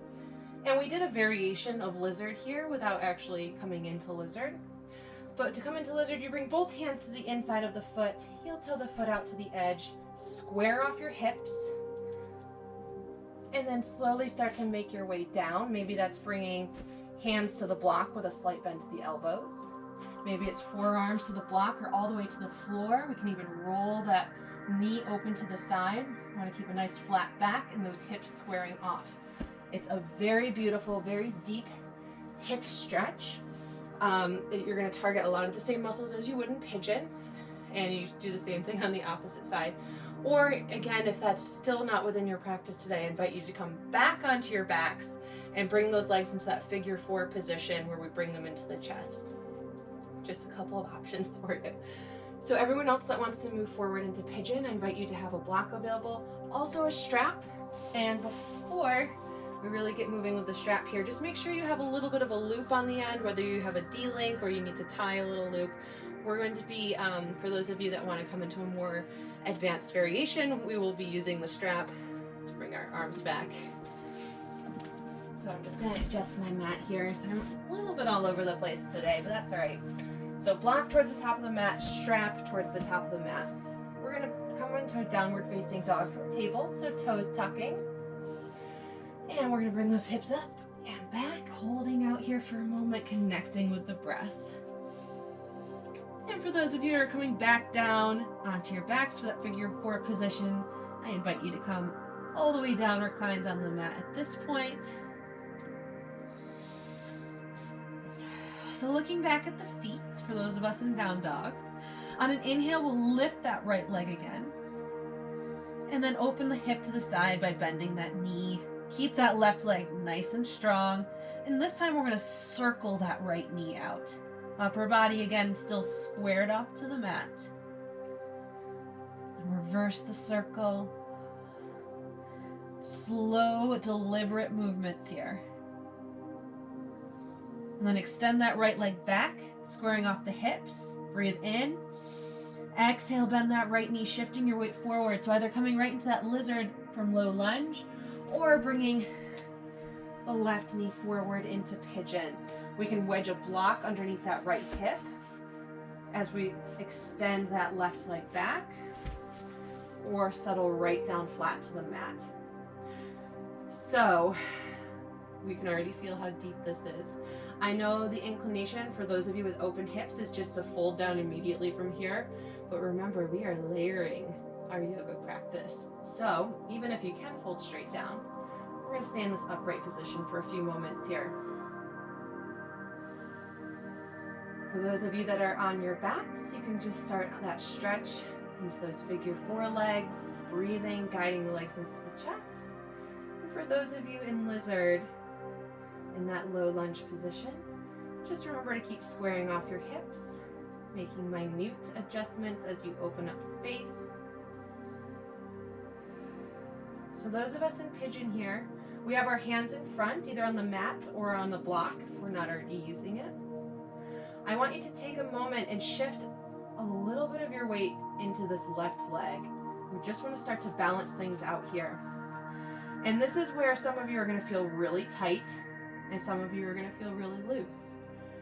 And we did a variation of lizard here without actually coming into lizard. But to come into lizard, you bring both hands to the inside of the foot, heel toe the foot out to the edge, square off your hips, and then slowly start to make your way down. Maybe that's bringing hands to the block with a slight bend to the elbows. Maybe it's forearms to the block or all the way to the floor. We can even roll that knee open to the side. We want to keep a nice flat back and those hips squaring off. It's a very beautiful, very deep hip stretch. You're going to target a lot of the same muscles as you would in pigeon, and you do the same thing on the opposite side. Or again, if that's still not within your practice today, I invite you to come back onto your backs and bring those legs into that figure four position where we bring them into the chest. Just a couple of options for you. So everyone else that wants to move forward into pigeon, I invite you to have a block available, also a strap. And before we really get moving with the strap here, just make sure you have a little bit of a loop on the end, whether you have a D-link or you need to tie a little loop. We're going to be, for those of you that want to come into a more advanced variation, we will be using the strap to bring our arms back. So I'm just going to adjust my mat here. So I'm a little bit all over the place today, but that's all right. So block towards the top of the mat, strap towards the top of the mat. We're going to come into a downward facing dog from table, so toes tucking. And we're going to bring those hips up and back, holding out here for a moment, connecting with the breath. And for those of you who are coming back down onto your backs for that figure four position, I invite you to come all the way down, reclines on the mat at this point. So looking back at the feet, for those of us in down dog, on an inhale, we'll lift that right leg again. And then open the hip to the side by bending that knee. Keep that left leg nice and strong. And this time we're going to circle that right knee out. Upper body again still squared off to the mat. And reverse the circle. Slow, deliberate movements here. And then extend that right leg back, squaring off the hips. Breathe in. Exhale, bend that right knee, shifting your weight forward. So either coming right into that lizard from low lunge, or bringing the left knee forward into pigeon. We can wedge a block underneath that right hip as we extend that left leg back, or settle right down flat to the mat. So we can already feel how deep this is. I know the inclination for those of you with open hips is just to fold down immediately from here, but remember, we are layering our yoga practice. So even if you can fold straight down, we're going to stay in this upright position for a few moments here. For those of you that are on your backs, you can just start that stretch into those figure four legs, breathing, guiding the legs into the chest. And for those of you in lizard, in that low lunge position, just remember to keep squaring off your hips, making minute adjustments as you open up space. So those of us in pigeon here, we have our hands in front, either on the mat or on the block if we're not already using it. I want you to take a moment and shift a little bit of your weight into this left leg. We just want to start to balance things out here. And this is where some of you are going to feel really tight and some of you are going to feel really loose.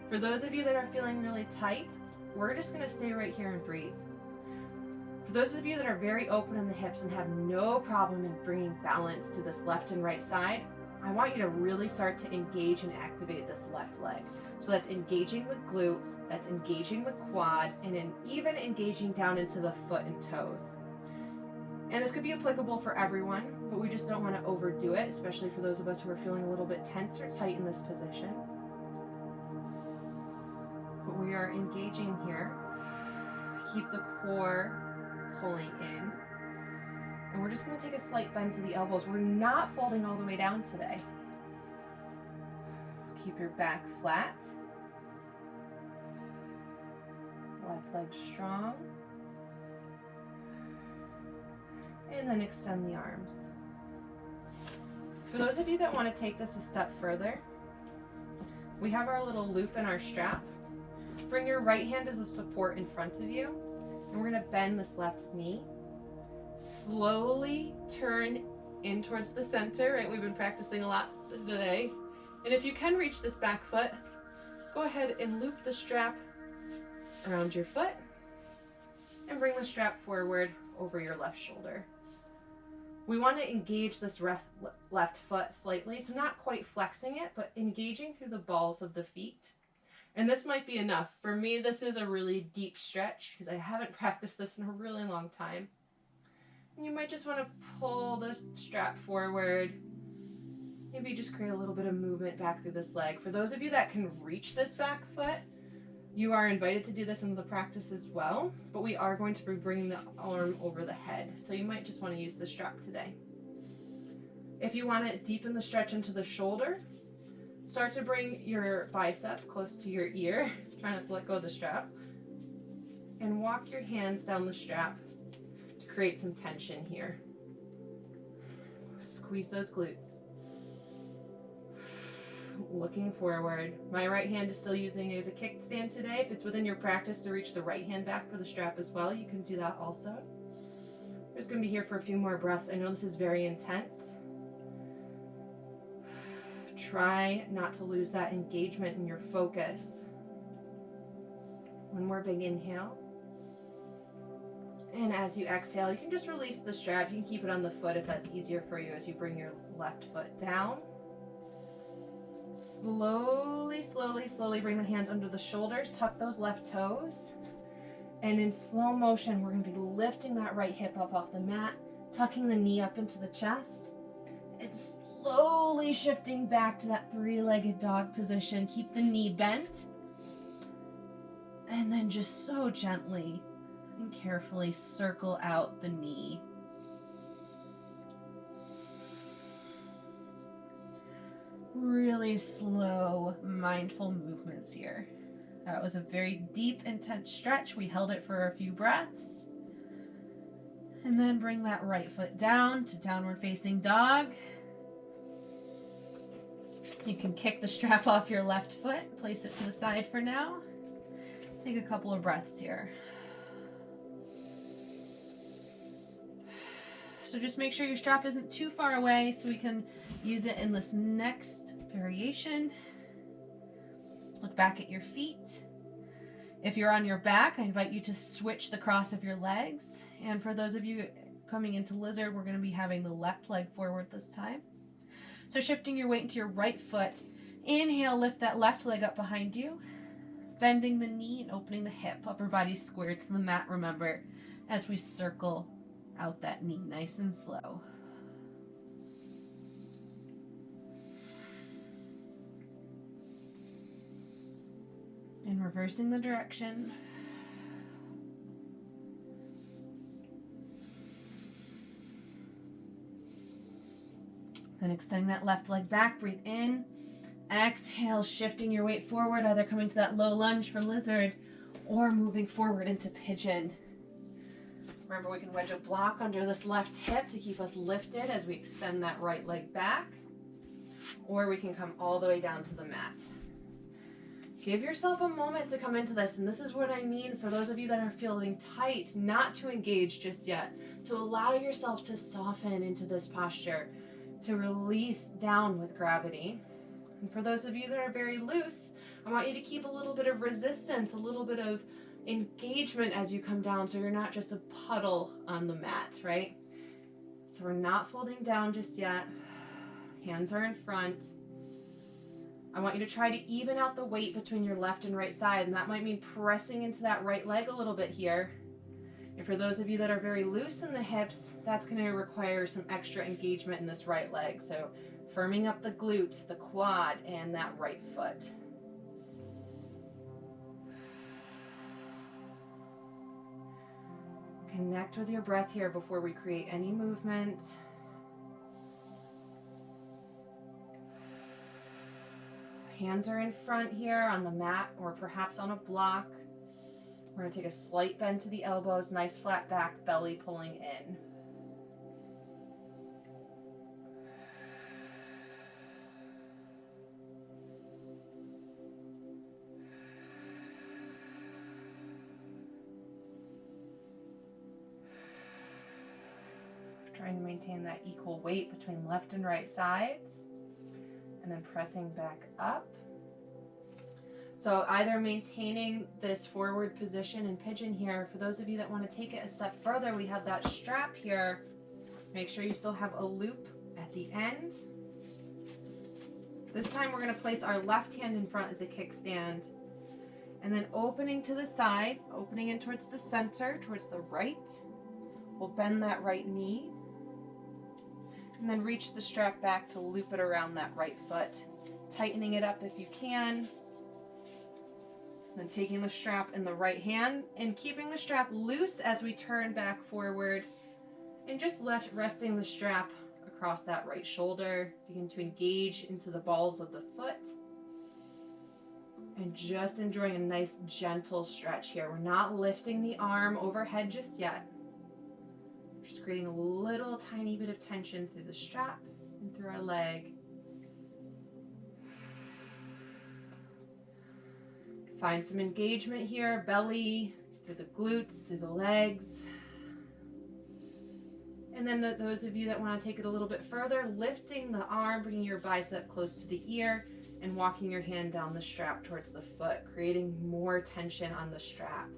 For those of you that are feeling really tight, we're just going to stay right here and breathe. For those of you that are very open in the hips and have no problem in bringing balance to this left and right side, I want you to really start to engage and activate this left leg. So that's engaging the glute, that's engaging the quad, and then even engaging down into the foot and toes. And this could be applicable for everyone, but we just don't want to overdo it, especially for those of us who are feeling a little bit tense or tight in this position. we are engaging here. Keep the core pulling in. And we're just going to take a slight bend to the elbows. We're not folding all the way down today. Keep your back flat. Left leg strong. And then extend the arms. For those of you that want to take this a step further, we have our little loop in our strap. Bring your right hand as a support in front of you, and we're going to bend this left knee. Slowly turn in towards the center, right? We've been practicing a lot today. And if you can reach this back foot, go ahead and loop the strap around your foot and bring the strap forward over your left shoulder. We want to engage this left foot slightly, so not quite flexing it, but engaging through the balls of the feet. And this might be enough. For me, this is a really deep stretch because I haven't practiced this in a really long time. And you might just want to pull the strap forward. Maybe just create a little bit of movement back through this leg. For those of you that can reach this back foot, you are invited to do this in the practice as well, but we are going to be bringing the arm over the head. So you might just want to use the strap today. If you want to deepen the stretch into the shoulder, start to bring your bicep close to your ear. Try not to let go of the strap. And walk your hands down the strap to create some tension here. Squeeze those glutes. Looking forward. My right hand is still using it as a kickstand today. If it's within your practice to reach the right hand back for the strap as well, you can do that also. We're just going to be here for a few more breaths. I know this is very intense. Try not to lose that engagement in your focus. One more big inhale. And as you exhale, you can just release the strap. You can keep it on the foot if that's easier for you as you bring your left foot down. Slowly, slowly, slowly bring the hands under the shoulders. Tuck those left toes. And in slow motion, we're going to be lifting that right hip up off the mat, tucking the knee up into the chest, and slowly shifting back to that three-legged dog position. Keep the knee bent. And then just so gently and carefully circle out the knee. Really slow, mindful movements here. That was a very deep, intense stretch. We held it for a few breaths. And then bring that right foot down to downward facing dog. You can kick the strap off your left foot, place it to the side for now. Take a couple of breaths here. So just make sure your strap isn't too far away so we can use it in this next variation. Look back at your feet. If you're on your back, I invite you to switch the cross of your legs. And for those of you coming into lizard, we're going to be having the left leg forward this time. So shifting your weight into your right foot. Inhale, lift that left leg up behind you. Bending the knee and opening the hip. Upper body squared to the mat, remember, as we circle out that knee nice and slow. And reversing the direction. Then extending that left leg back, breathe in. Exhale, shifting your weight forward, either coming to that low lunge for lizard or moving forward into pigeon. Remember, we can wedge a block under this left hip to keep us lifted as we extend that right leg back, or we can come all the way down to the mat. Give yourself a moment to come into this, and this is what I mean for those of you that are feeling tight, not to engage just yet, to allow yourself to soften into this posture, to release down with gravity. And for those of you that are very loose, I want you to keep a little bit of resistance, a little bit of engagement as you come down so you're not just a puddle on the mat, right? So we're not folding down just yet. Hands are in front. I want you to try to even out the weight between your left and right side, and that might mean pressing into that right leg a little bit here. And for those of you that are very loose in the hips, that's going to require some extra engagement in this right leg. So firming up the glute, the quad, and that right foot. connect with your breath here before we create any movement. Hands are in front here on the mat or perhaps on a block. We're going to take a slight bend to the elbows, nice flat back, belly pulling in. Trying to maintain that equal weight between left and right sides, and then pressing back up. So either maintaining this forward position in pigeon here. For those of you that want to take it a step further, we have that strap here. Make sure you still have a loop at the end. This time we're going to place our left hand in front as a kickstand, and then opening to the side, opening in towards the center, towards the right. We'll bend that right knee, and then reach the strap back to loop it around that right foot, tightening it up if you can. Then taking the strap in the right hand and keeping the strap loose as we turn back forward, and just resting the strap across that right shoulder. Begin to engage into the balls of the foot, and just enjoying a nice gentle stretch here. We're not lifting the arm overhead just yet. Just creating a little tiny bit of tension through the strap and through our leg. Find some engagement here, belly, through the glutes, through the legs. And then those of you that want to take it a little bit further, lifting the arm, bringing your bicep close to the ear, and walking your hand down the strap towards the foot, creating more tension on the strap.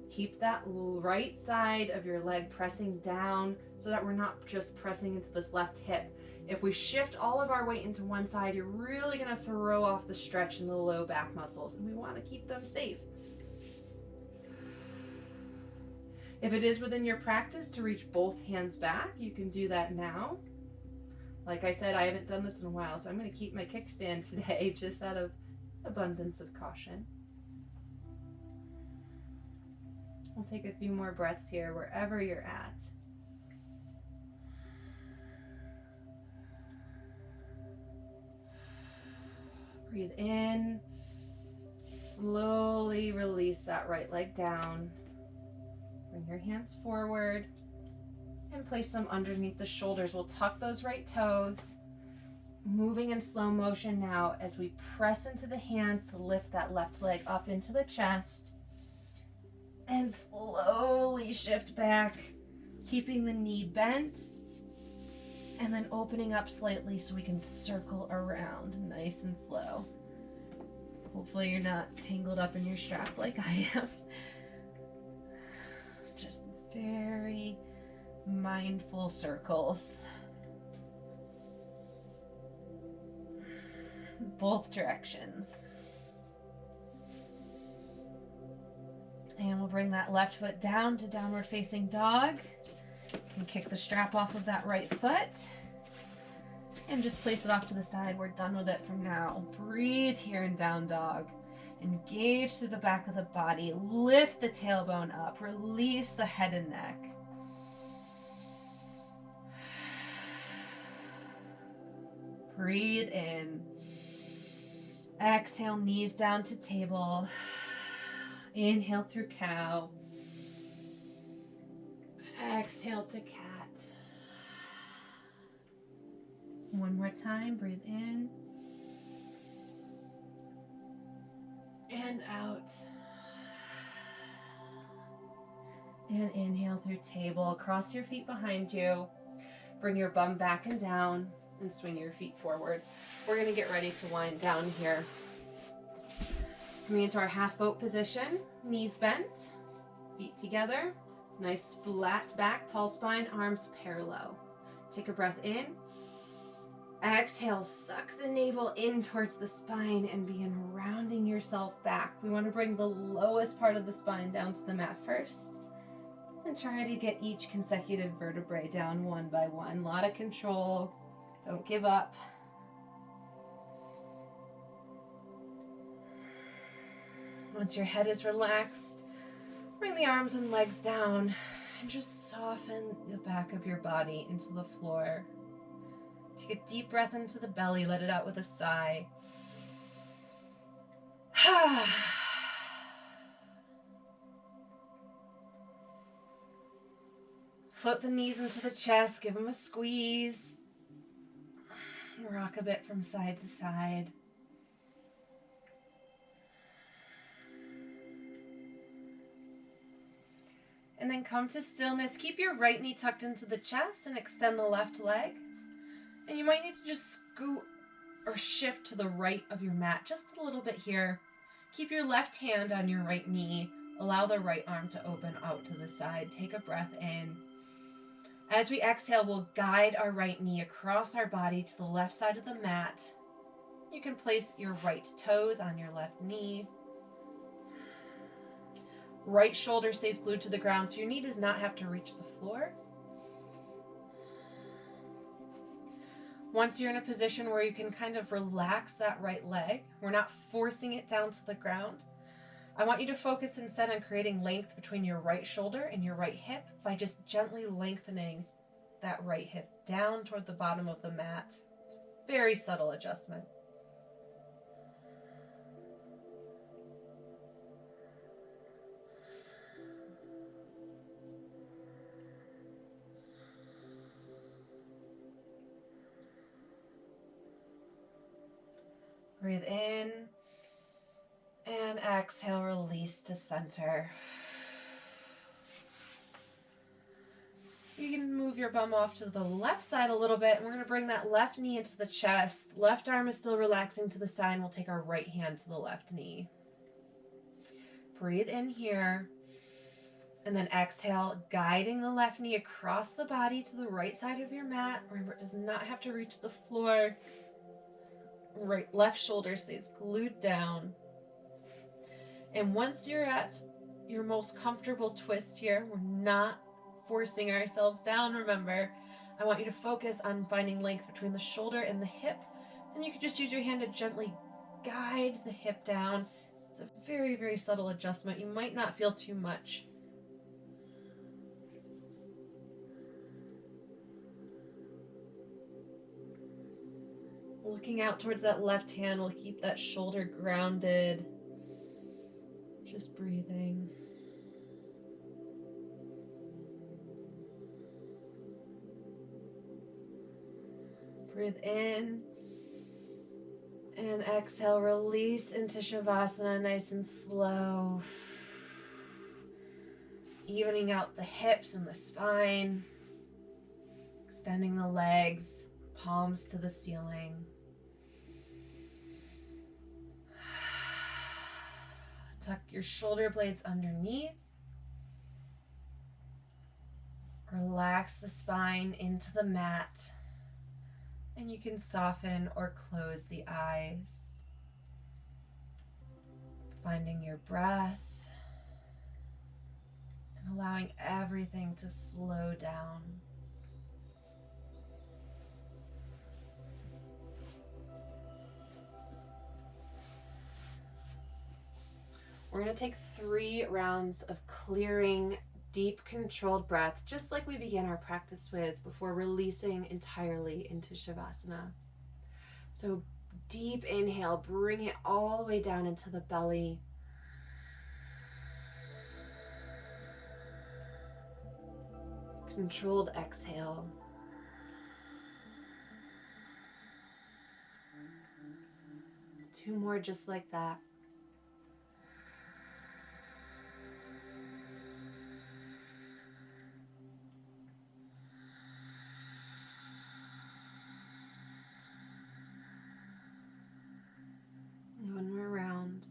Keep that right side of your leg pressing down so that we're not just pressing into this left hip. If we shift all of our weight into one side, you're really going to throw off the stretch in the low back muscles, and we want to keep them safe. If it is within your practice to reach both hands back, you can do that now. Like I said, I haven't done this in a while, so I'm going to keep my kickstand today just out of abundance of caution. We'll take a few more breaths here wherever you're at. Breathe in. Slowly release that right leg down. Bring your hands forward and place them underneath the shoulders. We'll tuck those right toes. Moving in slow motion now as we press into the hands to lift that left leg up into the chest. And slowly shift back, keeping the knee bent, and then opening up slightly so we can circle around nice and slow. Hopefully you're not tangled up in your strap like I am. Just very mindful circles. Both directions. And we'll bring that left foot down to downward facing dog. You can kick the strap off of that right foot and just place it off to the side. We're done with it for now. Breathe here in down dog. Engage through the back of the body. Lift the tailbone up. Release the head and neck. Breathe in. Exhale, knees down to table. Inhale through cow. Exhale to cat. One more time, breathe in. And out. And inhale through table. Cross your feet behind you. Bring your bum back and down and swing your feet forward. We're going to get ready to wind down here. Coming into our half boat position, knees bent, feet together, nice flat back, tall spine, arms parallel. Take a breath in. Exhale, suck the navel in towards the spine and begin rounding yourself back. We want to bring the lowest part of the spine down to the mat first. And try to get each consecutive vertebrae down one by one. A lot of control. Don't give up. Once your head is relaxed, Bring the arms and legs down and just soften the back of your body into the floor. Take a deep breath into the belly, let it out with a sigh. Float the knees into the chest, give them a squeeze. Rock a bit from side to side. And then come to stillness. Keep your right knee tucked into the chest and extend the left leg. And you might need to just scoot or shift to the right of your mat just a little bit here. Keep your left hand on your right knee. Allow the right arm to open out to the side. Take a breath in. As we exhale, we'll guide our right knee across our body to the left side of the mat. You can place your right toes on your left knee. Right shoulder stays glued to the ground, so your knee does not have to reach the floor. Once you're in a position where you can kind of relax that right leg, we're not forcing it down to the ground. I want you to focus instead on creating length between your right shoulder and your right hip by just gently lengthening that right hip down toward the bottom of the mat. Very subtle adjustment. Breathe in and exhale, release to center. You can move your bum off to the left side a little bit, and we're going to bring that left knee into the chest. Left arm is still relaxing to the side, and we'll take our right hand to the left knee. Breathe in here, and then exhale, guiding the left knee across the body to the right side of your mat. Remember, it does not have to reach the floor. Left shoulder stays glued down. And once you're at your most comfortable twist here, we're not forcing ourselves down, remember. I want you to focus on finding length between the shoulder and the hip. And you can just use your hand to gently guide the hip down. It's a very, very subtle adjustment. You might not feel too much. Looking out towards that left hand, we'll keep that shoulder grounded. Just breathing. Breathe in and exhale, release into Shavasana nice and slow. Evening out the hips and the spine. Extending the legs, palms to the ceiling. Tuck your shoulder blades underneath. Relax the spine into the mat. And you can soften or close the eyes. Finding your breath. And allowing everything to slow down. We're going to take 3 rounds of clearing, deep, controlled breath, just like we began our practice with, before releasing entirely into Shavasana. So deep inhale, bring it all the way down into the belly. Controlled exhale. Two more just like that. One more round.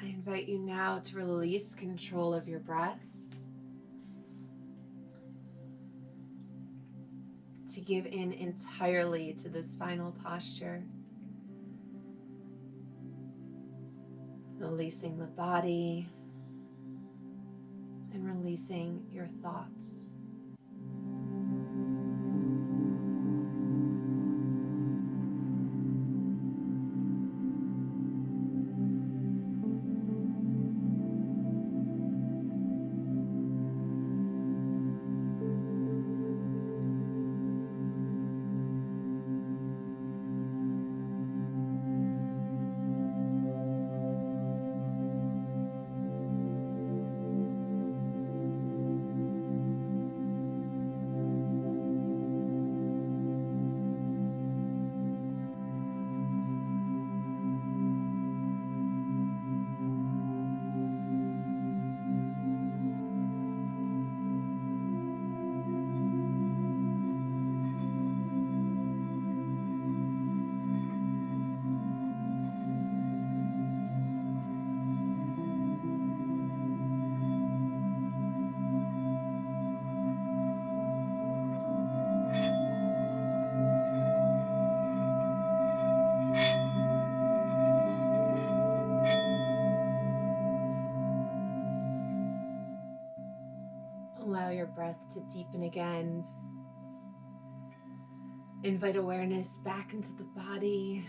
I invite you now to release control of your breath, to give in entirely to this final posture. Releasing the body, releasing your thoughts. Allow your breath to deepen again. Invite awareness back into the body,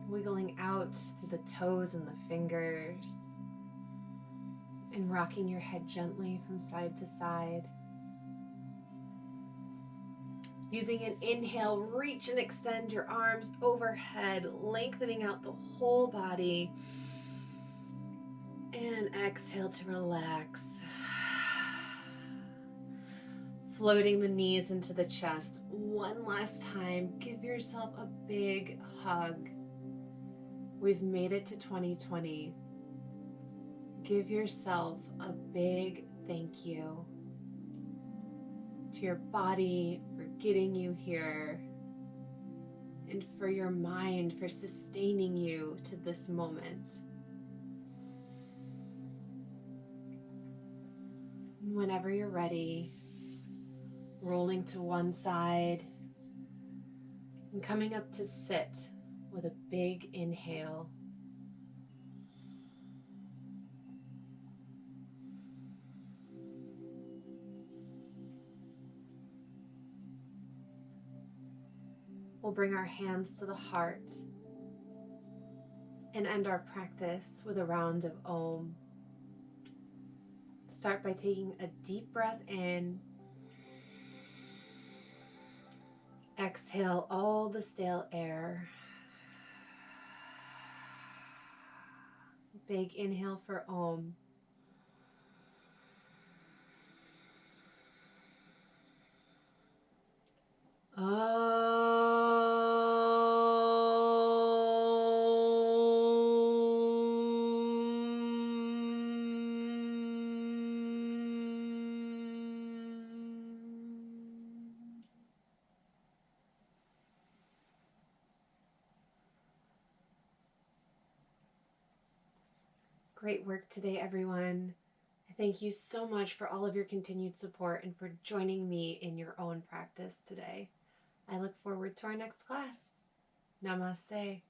wiggling out through the toes and the fingers, and rocking your head gently from side to side. Using an inhale, reach and extend your arms overhead, lengthening out the whole body. And exhale to relax. Floating the knees into the chest. One last time, give yourself a big hug. We've made it to 2020. Give yourself a big thank you to your body for getting you here, and for your mind for sustaining you to this moment. Whenever you're ready, rolling to one side and coming up to sit with a big inhale. We'll bring our hands to the heart and end our practice with a round of Om. Start by taking a deep breath in. Exhale all the stale air. Big inhale for Om. Great work today, everyone. Thank you so much for all of your continued support and for joining me in your own practice today. I look forward to our next class. Namaste.